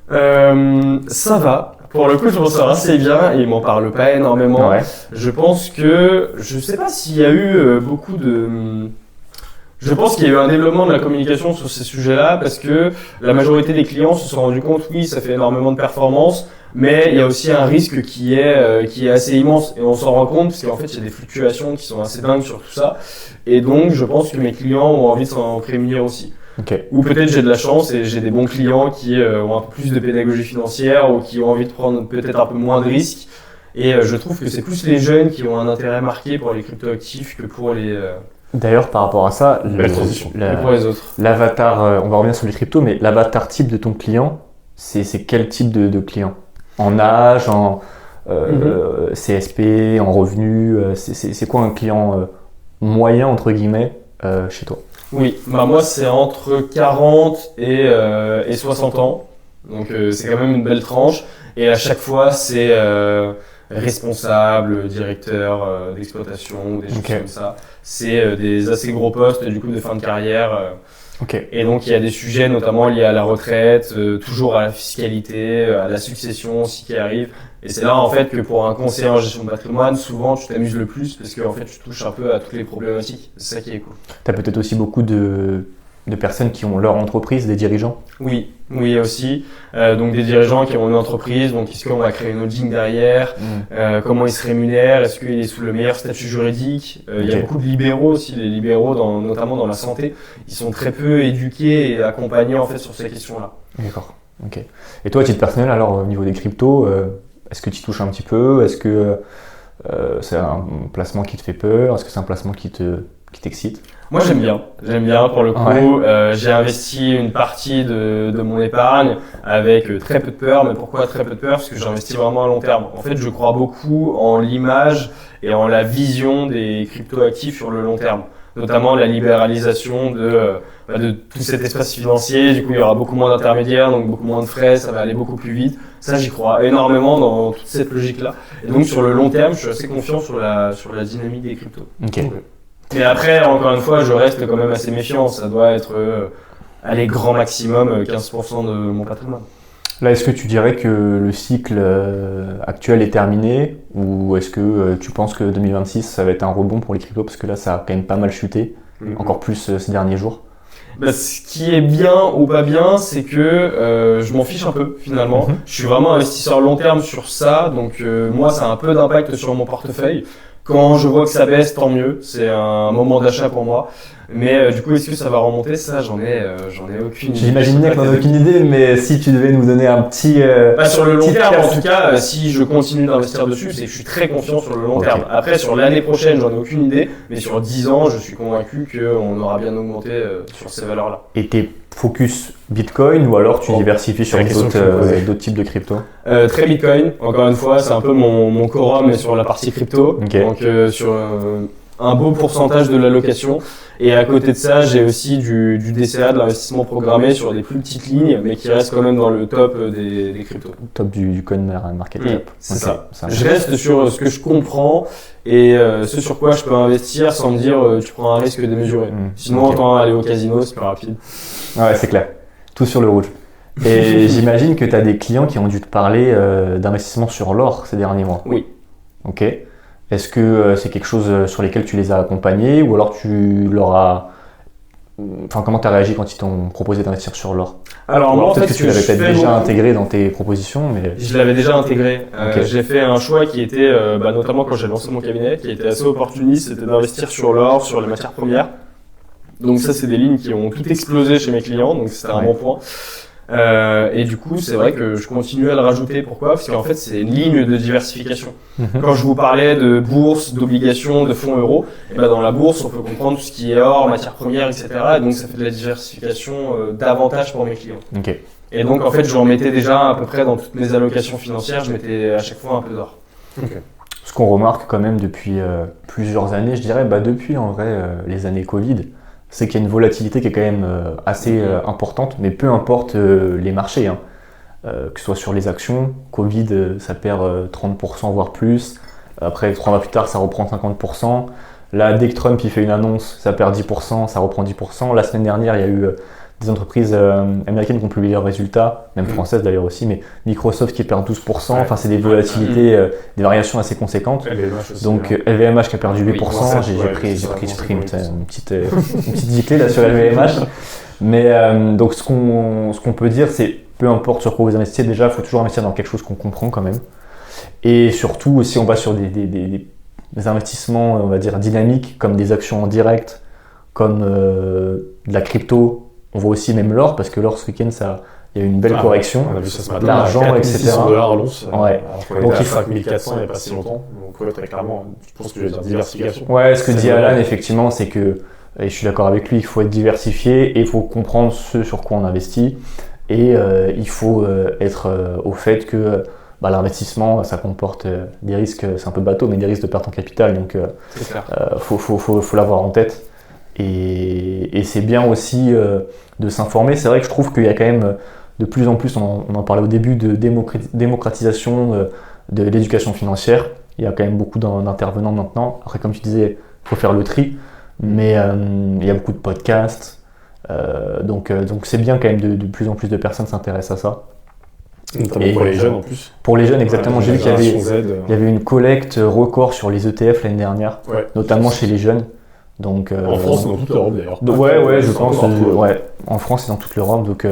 Ça va. Pour le coup, je m'en sors assez bien. Ils m'en parlent pas énormément. Ouais. Je pense que, je sais pas s'il y a eu beaucoup de... Je pense qu'il y a eu un développement de la communication sur ces sujets-là parce que la majorité des clients se sont rendus compte, oui, ça fait énormément de performance, mais il y a aussi un risque qui est assez immense et on s'en rend compte parce qu'en fait, il y a des fluctuations qui sont assez dingues sur tout ça. Et donc, je pense que mes clients ont envie de s'en prémunir aussi. Okay. Ou peut-être j'ai de la chance et j'ai des bons clients qui ont un peu plus de pédagogie financière ou qui ont envie de prendre peut-être un peu moins de risques. Et je trouve que c'est plus les jeunes qui ont un intérêt marqué pour les cryptoactifs que pour D'ailleurs, par rapport à ça, pour les autres. L'avatar, on va revenir sur les cryptos, mais l'avatar type de ton client, c'est quel type de client? En âge, en CSP, en revenu, c'est quoi un client moyen, entre guillemets, chez toi? Oui, moi c'est entre 40 et 60 ans, donc c'est quand même une belle tranche, et à chaque fois c'est responsable, directeur d'exploitation ou des choses comme ça. C'est des assez gros postes du coup de fin de carrière. Et donc il y a des sujets notamment liés à la retraite, toujours à la fiscalité, à la succession aussi qui arrive. Et c'est là en fait que pour un conseiller en gestion de patrimoine, souvent tu t'amuses le plus parce que en fait tu touches un peu à toutes les problématiques. C'est ça qui est cool. Tu as peut-être aussi beaucoup de personnes qui ont leur entreprise, des dirigeants? Oui aussi. Donc des dirigeants qui ont une entreprise, donc est-ce qu'on va créer une holding derrière, comment ils se rémunèrent, est-ce qu'il est sous le meilleur statut juridique. Il y a beaucoup de libéraux aussi, les libéraux notamment dans la santé, ils sont très peu éduqués et accompagnés en fait sur ces questions-là. D'accord, ok. Et toi à titre personnel alors au niveau des cryptos, est-ce que tu y touches un petit peu? Est-ce que c'est un placement qui te fait peur? Est-ce que c'est un placement qui t'excite? Moi j'aime bien pour le coup. J'ai investi une partie de mon épargne avec très peu de peur. Mais pourquoi très peu de peur? Parce que j'investis vraiment à long terme. En fait je crois beaucoup en l'image et en la vision des cryptoactifs sur le long terme. Notamment la libéralisation de tout cet espace financier. Du coup il y aura beaucoup moins d'intermédiaires, donc beaucoup moins de frais, ça va aller beaucoup plus vite. Ça j'y crois énormément dans toute cette logique-là. Et donc sur le long terme je suis assez confiant sur la dynamique des cryptos. Okay. Mais après, encore une fois, je reste quand même assez méfiant. Ça doit être, grand maximum, 15% de mon patrimoine. Là, est-ce que tu dirais que le cycle actuel est terminé ou est-ce que tu penses que 2026, ça va être un rebond pour les cryptos parce que là, ça a quand même pas mal chuté, encore plus ces derniers jours? Ce qui est bien ou pas bien, c'est que je m'en fiche un peu finalement. Je suis vraiment investisseur long terme sur ça, donc moi, ça a un peu d'impact sur mon portefeuille. Quand je vois que ça baisse, tant mieux. C'est un moment d'achat pour moi. Mais du coup, est-ce que ça va remonter? Ça, j'en ai aucune idée. J'imagine bien que t'en as aucune idée, mais si tu devais nous donner un petit... sur le long terme, en tout cas, si je continue d'investir dessus, c'est que je suis très confiant sur le long terme. Après, sur l'année prochaine, j'en ai aucune idée. Mais sur 10 ans, je suis convaincu qu'on aura bien augmenté sur ces valeurs-là. Et t'es focus Bitcoin ou alors tu diversifies sur d'autres types de crypto? Très Bitcoin, encore une fois, c'est un peu mon quorum sur la partie crypto. Donc sur un beau pourcentage de l'allocation. Et à côté de ça, j'ai aussi du DCA, de l'investissement programmé sur des plus petites lignes, mais qui restent quand même dans le top des cryptos. Top du coin market cap. C'est ça. Je reste sur ce que je comprends et ce sur quoi je peux investir sans me dire tu prends un risque démesuré. Sinon, autant aller au casino, c'est plus rapide. Ouais, c'est clair. Tout sur le rouge. Et j'imagine que tu as des clients qui ont dû te parler d'investissement sur l'or ces derniers mois. Oui. Ok. Est-ce que c'est quelque chose sur lesquels tu les as accompagnés ou alors tu leur as... Enfin, comment tu as réagi quand ils t'ont proposé d'investir sur l'or? Alors moi, en fait, que tu l'avais peut-être déjà intégré dans tes propositions, mais... Je l'avais déjà intégré. J'ai fait un choix qui était, notamment quand j'ai lancé mon cabinet, qui était assez opportuniste, c'était d'investir sur l'or, sur les matières premières. Donc ça, c'est des lignes qui ont tout explosé chez mes clients, donc c'était un bon point. Et du coup, c'est vrai que je continue à le rajouter. Pourquoi? Parce qu'en fait, c'est une ligne de diversification. Quand je vous parlais de bourse, d'obligations, de fonds euros, et dans la bourse, on peut comprendre tout ce qui est or, matières premières, etc. Et donc, ça fait de la diversification davantage pour mes clients. Et donc, en fait, je remettais déjà à peu près dans toutes mes allocations financières, je mettais à chaque fois un peu d'or. Ce qu'on remarque quand même depuis plusieurs années, je dirais, depuis en vrai les années Covid, c'est qu'il y a une volatilité qui est quand même assez importante, mais peu importe les marchés, que ce soit sur les actions, Covid, ça perd 30% voire plus, après 3 mois plus tard, ça reprend 50%, là, dès que Trump il fait une annonce, ça perd 10%, ça reprend 10%, la semaine dernière, il y a eu des entreprises américaines qui ont publié leurs résultats, même françaises d'ailleurs aussi, mais Microsoft qui perd 12%, enfin c'est des volatilités, des variations assez conséquentes. LVMH donc LVMH qui a perdu 8%, j'ai pris une petite giclée là sur LVMH. Mais donc ce qu'on peut dire, c'est peu importe sur quoi vous investissez, déjà il faut toujours investir dans quelque chose qu'on comprend quand même. Et surtout si on va sur des investissements, on va dire dynamiques, comme des actions en direct, comme de la crypto. On voit aussi même l'or, parce que l'or ce week-end, il y a eu une belle correction. On a vu ça ce matin. L'argent, etc. $4 à l'once. Ouais. Donc il faut 5400 il n'y a pas si longtemps. Donc ouais, très clairement, je pense que je vais dire diversification. Ouais, ce que dit Alan, effectivement, c'est que, et je suis d'accord avec lui, il faut être diversifié et il faut comprendre ce sur quoi on investit. Et il faut être au fait que l'investissement, ça comporte des risques, c'est un peu bateau, mais des risques de perte en capital. Donc faut l'avoir en tête. Et c'est bien aussi de s'informer. C'est vrai que je trouve qu'il y a quand même de plus en plus, on en parlait au début, de démocratisation de l'éducation financière. Il y a quand même beaucoup d'intervenants maintenant. Après, comme tu disais, il faut faire le tri, mais il y a beaucoup de podcasts. Donc c'est bien quand même de plus en plus de personnes s'intéressent à ça. Notamment pour les jeunes en plus. Pour les jeunes, exactement. J'ai vu qu'il y avait une collecte record sur les ETF l'année dernière, notamment chez les jeunes. Donc, en France et dans toute l'Europe d'ailleurs. Ouais, je pense. En France et dans toute l'Europe. Donc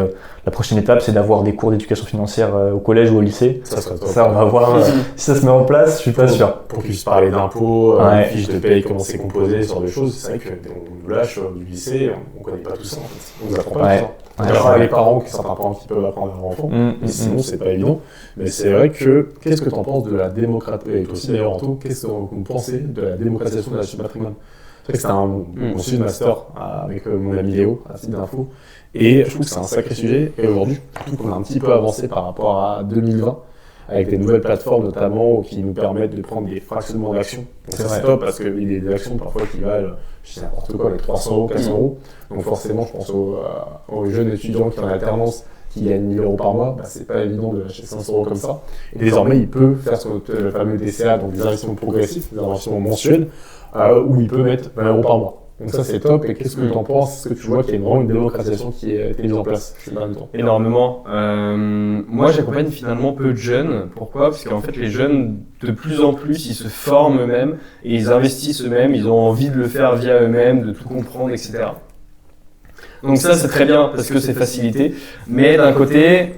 la prochaine étape, c'est d'avoir des cours d'éducation financière au collège ou au lycée. Ça on va voir si ça se met en place. Je suis pas sûr. Pour qu'ils puissent parler d'impôts, fiches de paye, comment c'est composé, ce genre de choses. C'est vrai qu'on nous lâche du lycée, on connaît pas tout ça. En fait. On nous apprend pas tout ça. Il y a les parents, certains parents qui peuvent apprendre à leurs enfants, mais sinon c'est pas évident. Mais c'est vrai que, qu'est-ce que tu en penses de la démocratisation, et toi aussi d'ailleurs Anto, qu'est-ce que vous pensez de la démocratisation de la gestion de patrimoine? C'est vrai que c'était mon sujet de master avec mon ami Léo, à site d'info, et je trouve que c'est un sacré sujet, et aujourd'hui, je trouve qu'on a un petit peu avancé par rapport à 2020, avec des nouvelles plateformes notamment qui nous permettent de prendre des fractionnements d'actions. Donc ça c'est top parce qu'il y a des actions parfois qui valent, je sais n'importe quoi, avec 300 €, 400 €. Donc forcément, je pense aux jeunes étudiants qui sont en alternance, qui gagnent 1 000 € par mois, c'est pas évident de lâcher 500 € comme ça. Et désormais, il peut faire le fameux DCA, donc des investissements progressifs, des investissements mensuels, où il peut mettre 20 € par mois. Donc ça c'est top, et qu'est-ce que tu en penses? Est-ce que tu vois qu'il y a vraiment une démocratisation qui a été mise en place ces derniers temps? Énormément. Moi j'accompagne finalement peu de jeunes. Pourquoi? Parce qu'en fait les jeunes, de plus en plus, ils se forment eux-mêmes, et ils investissent eux-mêmes, ils ont envie de le faire via eux-mêmes, de tout comprendre, etc. Donc ça c'est très bien, parce que c'est facilité, mais d'un côté,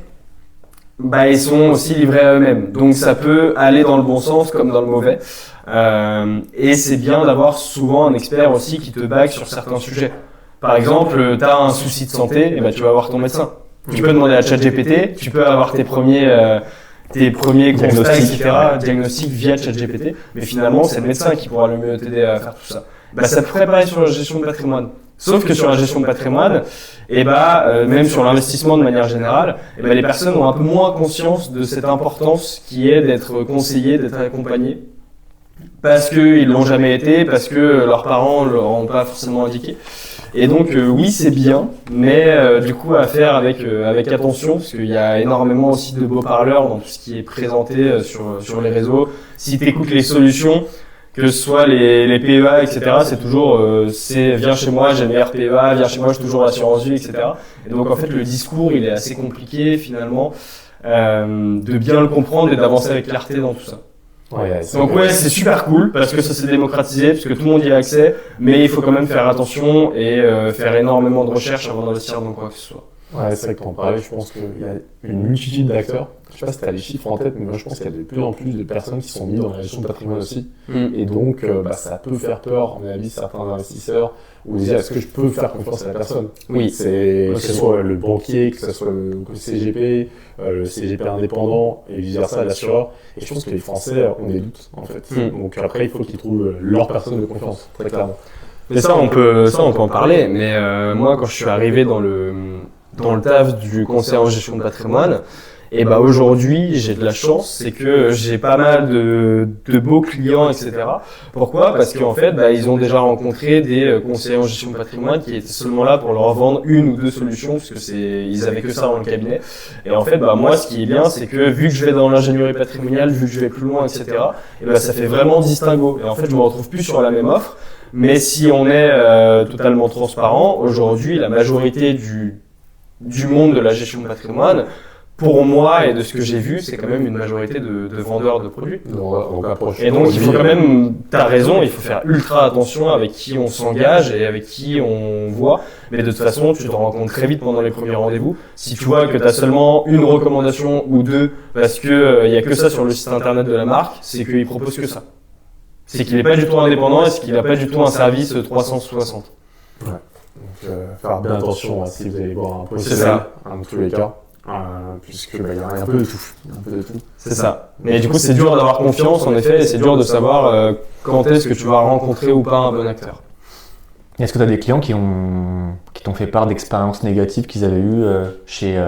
ils sont aussi livrés à eux-mêmes. Donc ça peut aller dans le bon sens comme dans le mauvais. Et c'est bien d'avoir souvent un expert aussi qui te back sur certains sujets. Par exemple, tu as un souci de santé, et tu vas voir ton médecin. Tu peux demander à ChatGPT, tu peux avoir tes premiers constats, etc., diagnostics via ChatGPT, mais finalement c'est le médecin qui pourra le mieux t'aider à faire tout ça. Ça pourrait pareil sur la gestion de patrimoine. Sauf que sur la gestion de patrimoine, même sur l'investissement de manière générale, les personnes ont un peu moins conscience de cette importance qui est d'être conseillé, d'être accompagné, parce qu'ils l'ont jamais été, parce que leurs parents leur ont pas forcément indiqué. Et donc oui, c'est bien, mais du coup à faire avec attention, parce qu'il y a énormément aussi de beaux parleurs dans tout ce qui est présenté sur les réseaux. Si tu écoutes les solutions, que ce soit les PEA, etc., c'est toujours viens chez moi, j'ai le meilleur PEA, viens chez moi, j'ai toujours l'assurance vie, etc. Et donc en fait le discours il est assez compliqué finalement de bien le comprendre et d'avancer avec clarté dans tout ça. Donc c'est super cool parce que ça s'est démocratisé, parce que tout le monde y a accès, mais il faut quand même faire attention et faire énormément de recherches avant d'investir dans quoi que ce soit. Ouais, c'est vrai que t'en parlais, je pense qu'il y a une multitude d'acteurs. Je sais pas si t'as les chiffres en tête, mais moi je pense qu'il y a de plus en plus de personnes qui sont mises dans la gestion de patrimoine aussi. Et donc, ça peut faire peur, à mon avis, certains investisseurs, ou dire est-ce que je peux faire confiance à la personne? Oui. Que ce soit le banquier, que ce soit le CGP, le CGP indépendant, et vice-versa, l'assureur. Et je pense que les Français ont des doutes, en fait. Donc après, il faut qu'ils trouvent leur personne de confiance, très clairement. Mais ça, on peut en parler. Mais moi, quand je suis arrivé dans le taf du conseil en gestion de patrimoine, et aujourd'hui j'ai de la chance, c'est que j'ai pas mal de beaux clients, etc. Pourquoi? Parce qu'en fait ils ont déjà rencontré des conseillers en gestion de patrimoine qui étaient seulement là pour leur vendre une ou deux solutions, parce que ils avaient que ça dans le cabinet. Et en fait moi ce qui est bien, c'est que vu que je vais dans l'ingénierie patrimoniale, vu que je vais plus loin, etc., ça fait vraiment distinguo. Et en fait je me retrouve plus sur la même offre. Mais si on est totalement transparent, aujourd'hui la majorité du monde de la gestion de patrimoine, pour moi et de ce que j'ai vu, c'est quand même une majorité de vendeurs de produits. Et donc il faut quand même, t'as raison, il faut faire ultra attention avec qui on s'engage et avec qui on voit. Mais de toute façon, tu te rends compte très vite pendant les premiers rendez-vous. Si tu vois que t'as seulement une recommandation ou deux, parce que y a que ça sur le site internet de la marque, c'est qu'il propose que ça. C'est qu'il n'est pas du tout indépendant et c'est qu'il n'a pas du tout un service 360. Ouais. Donc faire bien attention si vous allez voir un professionnel, dans tous les cas. puisque il y a un peu de tout. C'est ça. Mais du coup, c'est dur d'avoir confiance, en effet, et c'est dur de savoir quand est-ce que tu vas rencontrer ou pas un bon acteur. Est-ce que tu as des clients qui t'ont fait part d'expériences négatives qu'ils avaient eues chez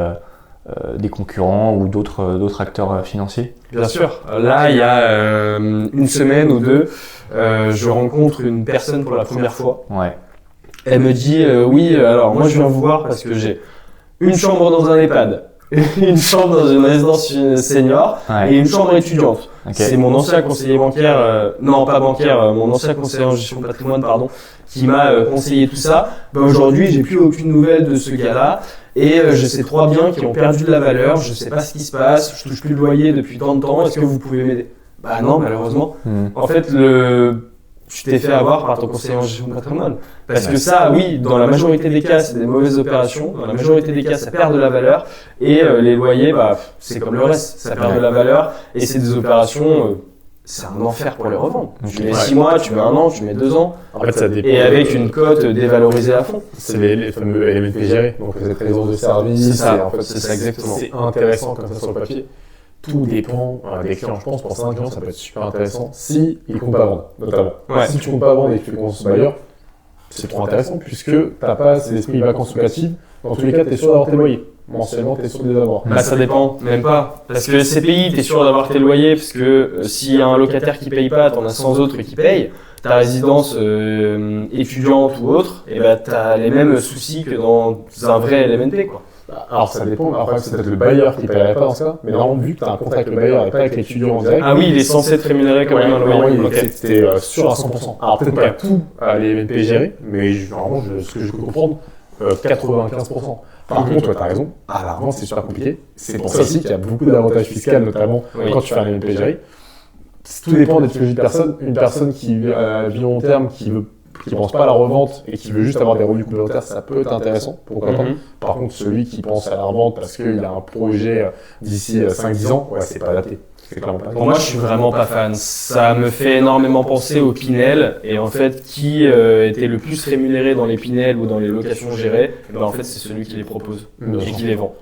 des concurrents ou d'autres acteurs financiers? Bien sûr. Là, il y a une semaine ou deux, je rencontre une personne pour la première fois. Ouais. Elle me dit oui, alors moi je viens vous voir parce que j'ai une chambre dans un EHPAD, une chambre dans une résidence senior et une chambre étudiante. Okay. C'est mon ancien conseiller bancaire, non pas bancaire, mon ancien conseiller en gestion de patrimoine, pardon, qui m'a conseillé tout ça. Aujourd'hui, j'ai plus aucune nouvelle de ce gars-là et je sais 3 biens qui ont perdu de la valeur, je sais pas ce qui se passe, je touche plus le loyer depuis 30 ans, est-ce que vous pouvez m'aider? Bah non, malheureusement. En fait, tu t'es fait avoir par ton conseiller en gestion de patrimoine. Parce que ça, oui, dans la majorité des cas, c'est des mauvaises opérations. Dans la majorité des cas, ça perd de la valeur. Et les loyers, c'est comme le reste. Ça perd de la valeur. Et c'est des opérations, c'est un enfer pour les revendre. Tu mets 6 mois, tu mets 1 an, tu mets 2 ans. En fait, ça dépend. Et avec une cote dévalorisée à fond. C'est les fameux LMNP gérés. Donc, les réseaux de service. C'est ça, c'est ça exactement. C'est intéressant comme ça sur le papier. Tout dépend des clients. Je pense pour certains clients, ça peut être super intéressant si ils comptent pas vendre, notamment. Ouais. Si tu comptes pas vendre et que tu fais confiance au bailleur, c'est trop intéressant puisque tu n'as pas ces esprits vacances locatives. Dans tous les cas, tu es sûr d'avoir tes loyers. Mensuellement, tu es sûr de les avoir. Bah, ça dépend, même pas. Parce que CPI, tu es sûr d'avoir tes loyers parce que s'il y a un locataire qui paye pas, tu en as 100 autres qui payent. Ta résidence étudiante ou autre, et tu as les mêmes soucis que dans un vrai LMNP, quoi. Alors ça dépend, après c'est peut-être le bailleur qui ne paierait pas dans ce cas, mais normalement vu que tu as un contrat avec le bailleur et pas avec l'étudiant en direct. Ah oui, il est censé être rémunéré comme un loyer. C'était sûr à 100%. Alors peut-être pas tout les MNP gérés, mais normalement ce que je peux comprendre, 95%. Par contre, tu as raison, à la revente c'est super compliqué. C'est pour ça aussi qu'il y a beaucoup d'avantages fiscaux, notamment quand tu fais un MNP géré. Tout dépend des typologies de personnes. Une personne qui vit long terme, qui pense pas à la revente et qui veut juste avoir des revenus complémentaires, ça peut être intéressant, pourquoi pas. Par contre, celui qui pense à la revente parce qu'il a un projet d'ici 5-10 ans, c'est pas adapté. C'est clairement pas adapté. Pour moi, je suis vraiment pas fan. Ça me fait énormément penser au Pinel et en fait, qui était le plus rémunéré dans les Pinel ou dans les locations gérées, en fait, c'est celui qui les propose et qui les vend.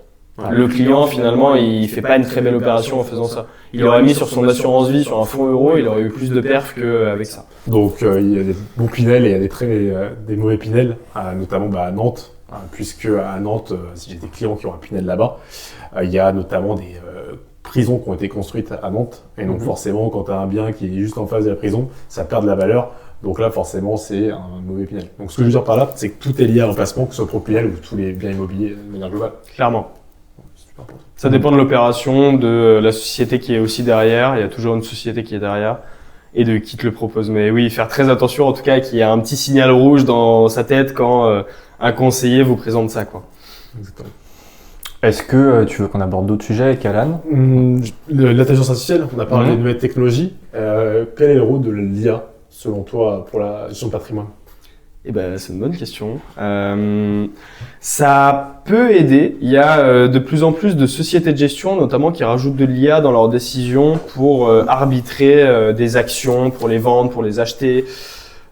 Le client, finalement, il fait pas une très belle opération en faisant ça. Il aurait mis sur son assurance vie, sur un fonds euro, il aurait eu plus de perf qu'avec ça. Donc, il y a des bons Pinel et il y a des mauvais Pinel, notamment à Nantes, puisque à Nantes, si j'ai des clients qui ont un Pinel là-bas, il y a notamment des prisons qui ont été construites à Nantes. Et donc, forcément, quand tu as un bien qui est juste en face de la prison, ça perd de la valeur. Donc là, forcément, c'est un mauvais Pinel. Donc, ce que je veux dire par là, c'est que tout est lié à l'emplacement, que ce soit pour le Pinel ou tous les biens immobiliers de manière globale. Clairement. Ça dépend de l'opération, de la société qui est aussi derrière. Il y a toujours une société qui est derrière et de qui te le propose. Mais oui, faire très attention en tout cas qu'il y ait un petit signal rouge dans sa tête quand un conseiller vous présente ça, quoi. Exactement. Est-ce que tu veux qu'on aborde d'autres sujets avec Alan? L'intelligence artificielle, on a parlé de nouvelles technologies. Quel est le rôle de l'IA selon toi pour la gestion de patrimoine? C'est une bonne question. Ça peut aider. Il y a de plus en plus de sociétés de gestion, notamment qui rajoutent de l'IA dans leurs décisions pour arbitrer des actions, pour les vendre, pour les acheter.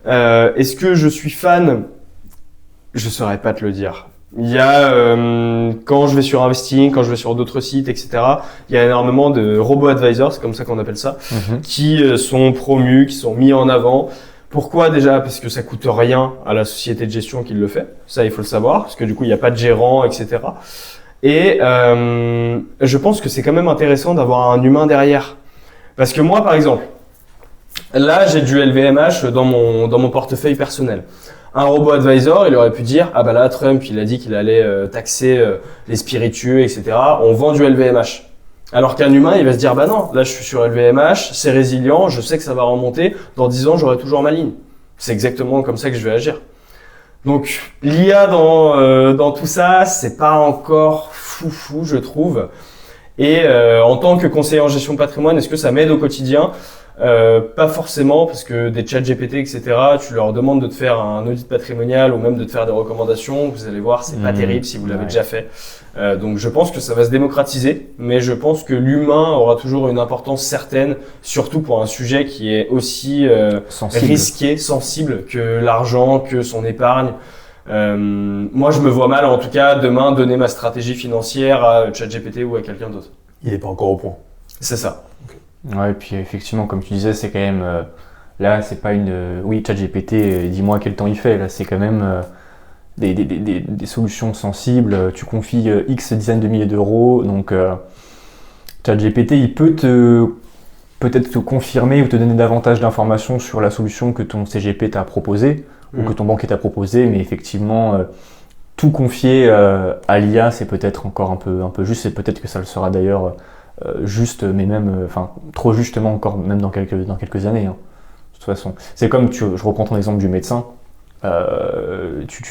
Est-ce que je suis fan? Je saurais pas te le dire. Il y a, quand je vais sur Investing, quand je vais sur d'autres sites, etc., il y a énormément de robo-advisors, c'est comme ça qu'on appelle ça, qui sont promus, qui sont mis en avant. Pourquoi déjà? Parce que ça coûte rien à la société de gestion qui le fait. Ça, il faut le savoir, parce que du coup, il n'y a pas de gérant, etc. Et je pense que c'est quand même intéressant d'avoir un humain derrière. Parce que moi, par exemple, là, j'ai du LVMH dans mon portefeuille personnel. Un robo-advisor, il aurait pu dire, ah bah là, Trump, il a dit qu'il allait taxer les spiritueux, etc. On vend du LVMH. Alors qu'un humain, il va se dire, bah non, là je suis sur LVMH, c'est résilient, je sais que ça va remonter, dans 10 ans j'aurai toujours ma ligne. C'est exactement comme ça que je vais agir. Donc l'IA dans tout ça, c'est pas encore foufou, je trouve. Et en tant que conseiller en gestion de patrimoine, est-ce que ça m'aide au quotidien? Pas forcément, parce que des chats GPT, etc., tu leur demandes de te faire un audit patrimonial ou même de te faire des recommandations, vous allez voir, c'est pas terrible si vous l'avez déjà fait. Donc je pense que ça va se démocratiser, mais je pense que l'humain aura toujours une importance certaine, surtout pour un sujet qui est aussi risqué, sensible que l'argent, que son épargne. Moi, je me vois mal, en tout cas, demain, donner ma stratégie financière à ChatGPT ou à quelqu'un d'autre. Il n'est pas encore au point. C'est ça. Ouais, et puis effectivement, comme tu disais, c'est quand même... là, c'est pas une... oui, ChatGPT, dis-moi quel temps il fait. Là, c'est quand même des solutions sensibles. Tu confies X dizaines de milliers d'euros. Donc, ChatGPT, il peut peut-être te confirmer ou te donner davantage d'informations sur la solution que ton CGP t'a proposée ou que ton banquier t'a proposé. Mais effectivement, tout confier à l'IA, c'est peut-être encore un peu juste. Et peut-être que ça le sera d'ailleurs... juste, mais même, trop justement encore, même dans quelques années. Hein. De toute façon, c'est comme je reprends ton exemple du médecin. Tu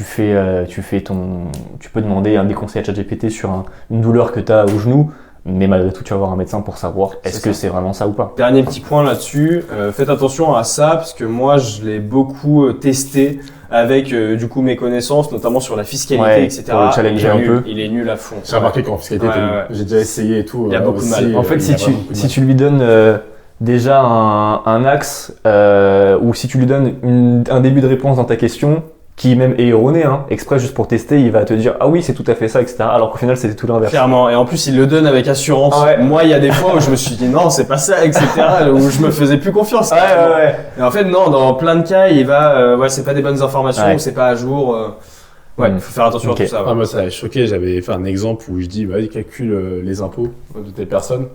peux demander des conseils à ChatGPT sur une douleur que tu as au genou, mais malgré tout, tu vas voir un médecin pour savoir est-ce que c'est vraiment ça ou pas. Dernier petit point là-dessus, faites attention à ça parce que moi, je l'ai beaucoup testé avec du coup mes connaissances, notamment sur la fiscalité, etc. Pour le challenger un peu. Il est nul à fond. J'ai remarqué qu'en fiscalité, j'ai déjà essayé et tout. Il y a beaucoup de mal. En fait, si tu lui donnes déjà un axe, ou si tu lui donnes un début de réponse dans ta question, qui même est erroné, hein, exprès juste pour tester, il va te dire ah oui c'est tout à fait ça, etc. Alors qu'au final c'était tout l'inverse. Clairement, et en plus il le donne avec assurance. Moi il y a des fois où je me suis dit non c'est pas ça, etc. où je me faisais plus confiance. Et en fait non, dans plein de cas il va c'est pas des bonnes informations, ou c'est pas à jour. Il faut faire attention à tout ça. Moi ça m'a choqué, j'avais fait un exemple où je dis il calcule les impôts de telle personne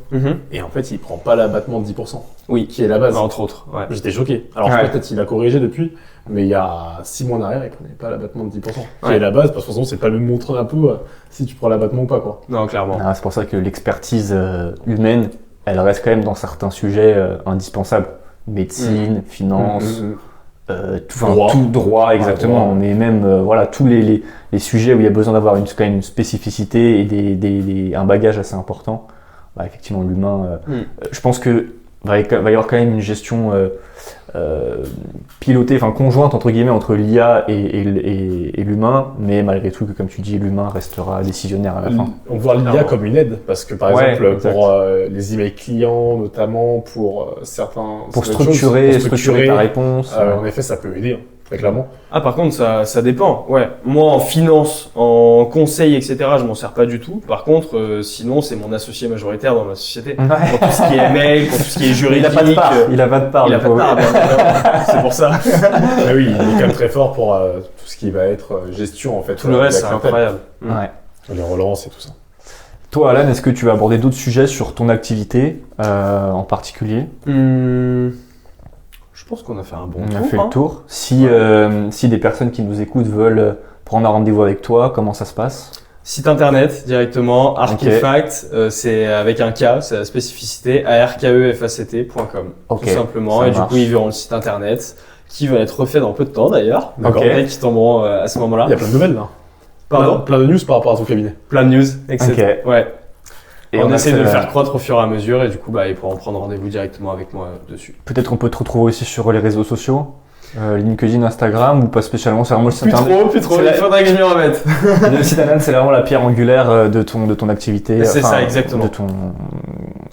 et en fait il prend pas l'abattement de 10%. Oui, qui est la base. Entre autres. J'étais choqué. Alors peut-être il a corrigé depuis, mais il y a 6 mois en arrière il prenait pas l'abattement de 10%. Qui est la base, parce que de toute façon c'est pas le même montant d'impôt si tu prends l'abattement ou pas quoi. Non, clairement. C'est pour ça que l'expertise humaine, elle reste quand même dans certains sujets indispensables. Médecine, finance. Tout droit, exactement. On est même tous les sujets où il y a besoin d'avoir quand même une spécificité et un bagage assez important. Effectivement, l'humain. Je pense que va y avoir quand même une gestion pilotée, conjointe entre guillemets entre l'IA et l'humain, mais malgré tout, comme tu dis, l'humain restera décisionnaire à la fin. On voit l'IA comme une aide, parce que par exemple pour les emails clients, notamment pour certains pour structurer ta réponse. En effet, ça peut aider. Très clairement. Par contre, ça dépend. Moi, en finance, en conseil, etc., je m'en sers pas du tout. Par contre, sinon, c'est mon associé majoritaire dans ma société. Pour tout ce qui est mail, pour tout ce qui est juridique. Il a pas de part. C'est pour ça. Oui, il est quand même très fort pour tout ce qui va être gestion, en fait. Tout le reste, c'est incroyable. Les relances et tout ça. Toi, Alan, est-ce que tu vas aborder d'autres sujets sur ton activité en particulier? Je pense qu'on a fait un bon tour. On a fait le tour. Si des personnes qui nous écoutent veulent prendre un rendez-vous avec toi, comment ça se passe? Site internet directement, Arkefact, c'est avec un K, c'est la spécificité, arkefact.com, tout simplement. Et du coup, ils verront le site internet, qui va être refait dans peu de temps d'ailleurs. Peut-être qui tomberont à ce moment-là. Il y a plein de nouvelles là. Pardon? Plein de news par rapport à ton cabinet. Plein de news, etc. Et on essaie de le faire croître au fur et à mesure et du coup ils pourront prendre rendez-vous directement avec moi dessus. Peut-être on peut te retrouver aussi sur les réseaux sociaux, LinkedIn, Instagram ou pas spécialement, c'est vraiment le site internet. Plus trop, il faudrait que je m'y remette. Le site internet c'est vraiment la pierre angulaire de ton activité. C'est ça exactement.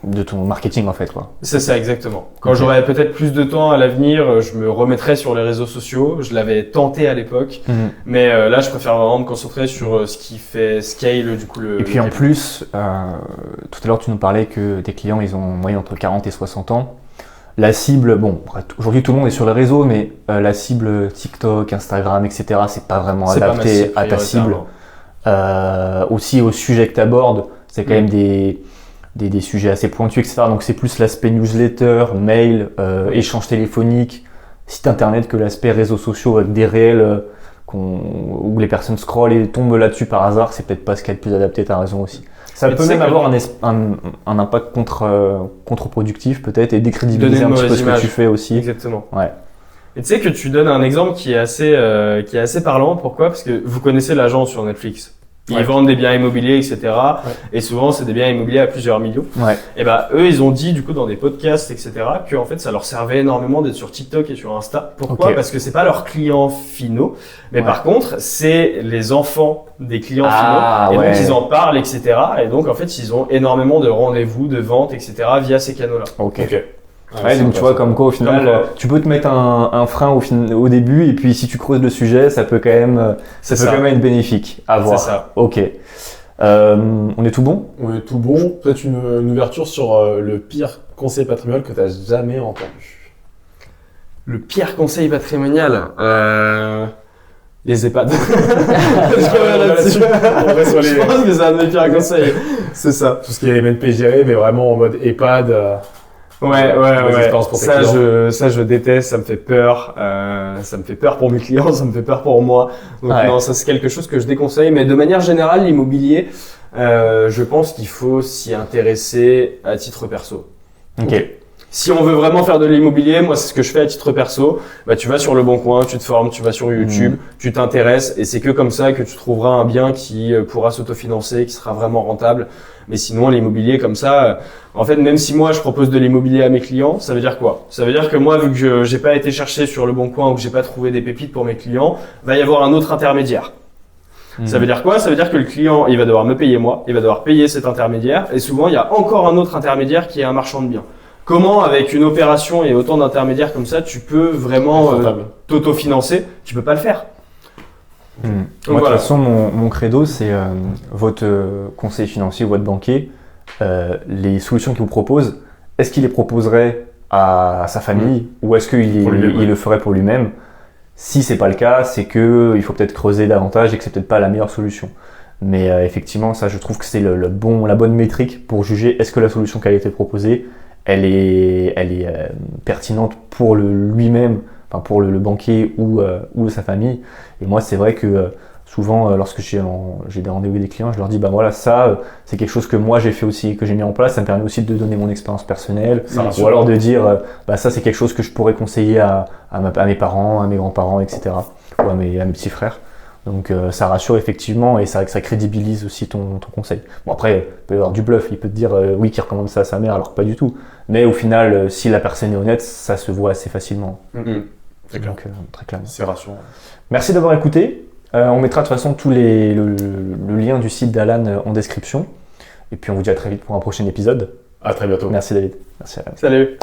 De ton marketing en fait quoi. C'est ça exactement. Quand j'aurai peut-être plus de temps à l'avenir, je me remettrai sur les réseaux sociaux. Je l'avais tenté à l'époque, mais là je préfère vraiment me concentrer sur ce qui fait scale du coup Et puis en plus, tout à l'heure tu nous parlais que tes clients ils ont en moyenne entre 40 et 60 ans. La cible, aujourd'hui tout le monde est sur les réseaux, mais la cible TikTok, Instagram, etc. c'est pas vraiment adapté à ta cible. Aussi au sujet que tu abordes, c'est quand même des sujets assez pointus, etc. Donc c'est plus l'aspect newsletter, mail, échange téléphonique, site internet que l'aspect réseaux sociaux avec des réels où les personnes scrollent et tombent là-dessus par hasard. C'est peut-être pas ce qu'il y a de plus adapté, t'as raison aussi. Ça peut même avoir un impact contre-productif peut-être et décrédibiliser un petit peu ce que tu fais aussi. Exactement. Et tu sais que tu donnes un exemple qui est assez parlant. Pourquoi? Parce que vous connaissez l'agent sur Netflix. Ils vendent des biens immobiliers, etc. Et souvent, c'est des biens immobiliers à plusieurs millions. Et eux, ils ont dit, du coup, dans des podcasts, etc., que, en fait, ça leur servait énormément d'être sur TikTok et sur Insta. Pourquoi? Parce que c'est pas leurs clients finaux. Mais par contre, c'est les enfants des clients finaux. Et donc, ils en parlent, etc. Et donc, en fait, ils ont énormément de rendez-vous, de ventes, etc. via ces canaux-là. Ouais, donc tu vois, comme quoi au final, tu peux te mettre un frein au début, et puis si tu creuses le sujet, ça peut quand même, quand même être bénéfique à voir. C'est ça. Ok. On est tout bon? On est tout bon. Peut-être une ouverture sur le pire conseil patrimonial que tu n'as jamais entendu. Le pire conseil patrimonial, les EHPAD. Je pense que c'est un de mes pires conseils. C'est ça. Tout ce qui est MNP géré, mais vraiment en mode EHPAD. Ouais. Ça, je déteste, ça me fait peur. Ça me fait peur pour mes clients, ça me fait peur pour moi. Donc non, ça c'est quelque chose que je déconseille. Mais de manière générale, l'immobilier, je pense qu'il faut s'y intéresser à titre perso. Ok. Si on veut vraiment faire de l'immobilier, moi c'est ce que je fais à titre perso. Bah tu vas sur Le Bon Coin, tu te formes, tu vas sur YouTube, tu t'intéresses, et c'est que comme ça que tu trouveras un bien qui pourra s'autofinancer, qui sera vraiment rentable. Mais sinon l'immobilier comme ça, en fait même si moi je propose de l'immobilier à mes clients, ça veut dire quoi? Ça veut dire que moi vu que j'ai pas été chercher sur Le Bon Coin ou que j'ai pas trouvé des pépites pour mes clients, va y avoir un autre intermédiaire. Ça veut dire quoi? Ça veut dire que le client, il va devoir me payer moi, il va devoir payer cet intermédiaire, et souvent il y a encore un autre intermédiaire qui est un marchand de biens. Comment, avec une opération et autant d'intermédiaires comme ça, tu peux vraiment t'autofinancer? Tu peux pas le faire. Donc, moi, de toute façon, mon credo, c'est votre conseiller financier ou votre banquier, les solutions qu'il vous propose, est-ce qu'il les proposerait à sa famille ou est-ce qu'il le ferait pour lui-même? Si c'est pas le cas, c'est que il faut peut-être creuser davantage et que c'est peut-être pas la meilleure solution. Mais effectivement, ça, je trouve que c'est la bonne métrique pour juger est-ce que la solution qui a été proposée, elle est pertinente pour lui-même, enfin pour le banquier ou sa famille. Et moi, c'est vrai que souvent, lorsque j'ai des rendez-vous avec des clients, je leur dis, bah voilà, ça, c'est quelque chose que moi j'ai fait aussi, que j'ai mis en place. Ça me permet aussi de donner mon expérience personnelle, ou alors de dire, bah ça, c'est quelque chose que je pourrais conseiller à mes parents, à mes grands-parents, etc., ou à mes petits frères. Donc ça rassure effectivement et ça crédibilise aussi ton conseil. Bon après, il peut y avoir du bluff, il peut te dire oui qu'il recommande ça à sa mère alors que pas du tout. Mais au final, si la personne est honnête, ça se voit assez facilement. C'est clair. Donc très clairement. C'est rassurant. Merci d'avoir écouté. On mettra de toute façon le lien du site d'Alan en description. Et puis on vous dit à très vite pour un prochain épisode. À très bientôt. Merci David. Merci Alan. Salut.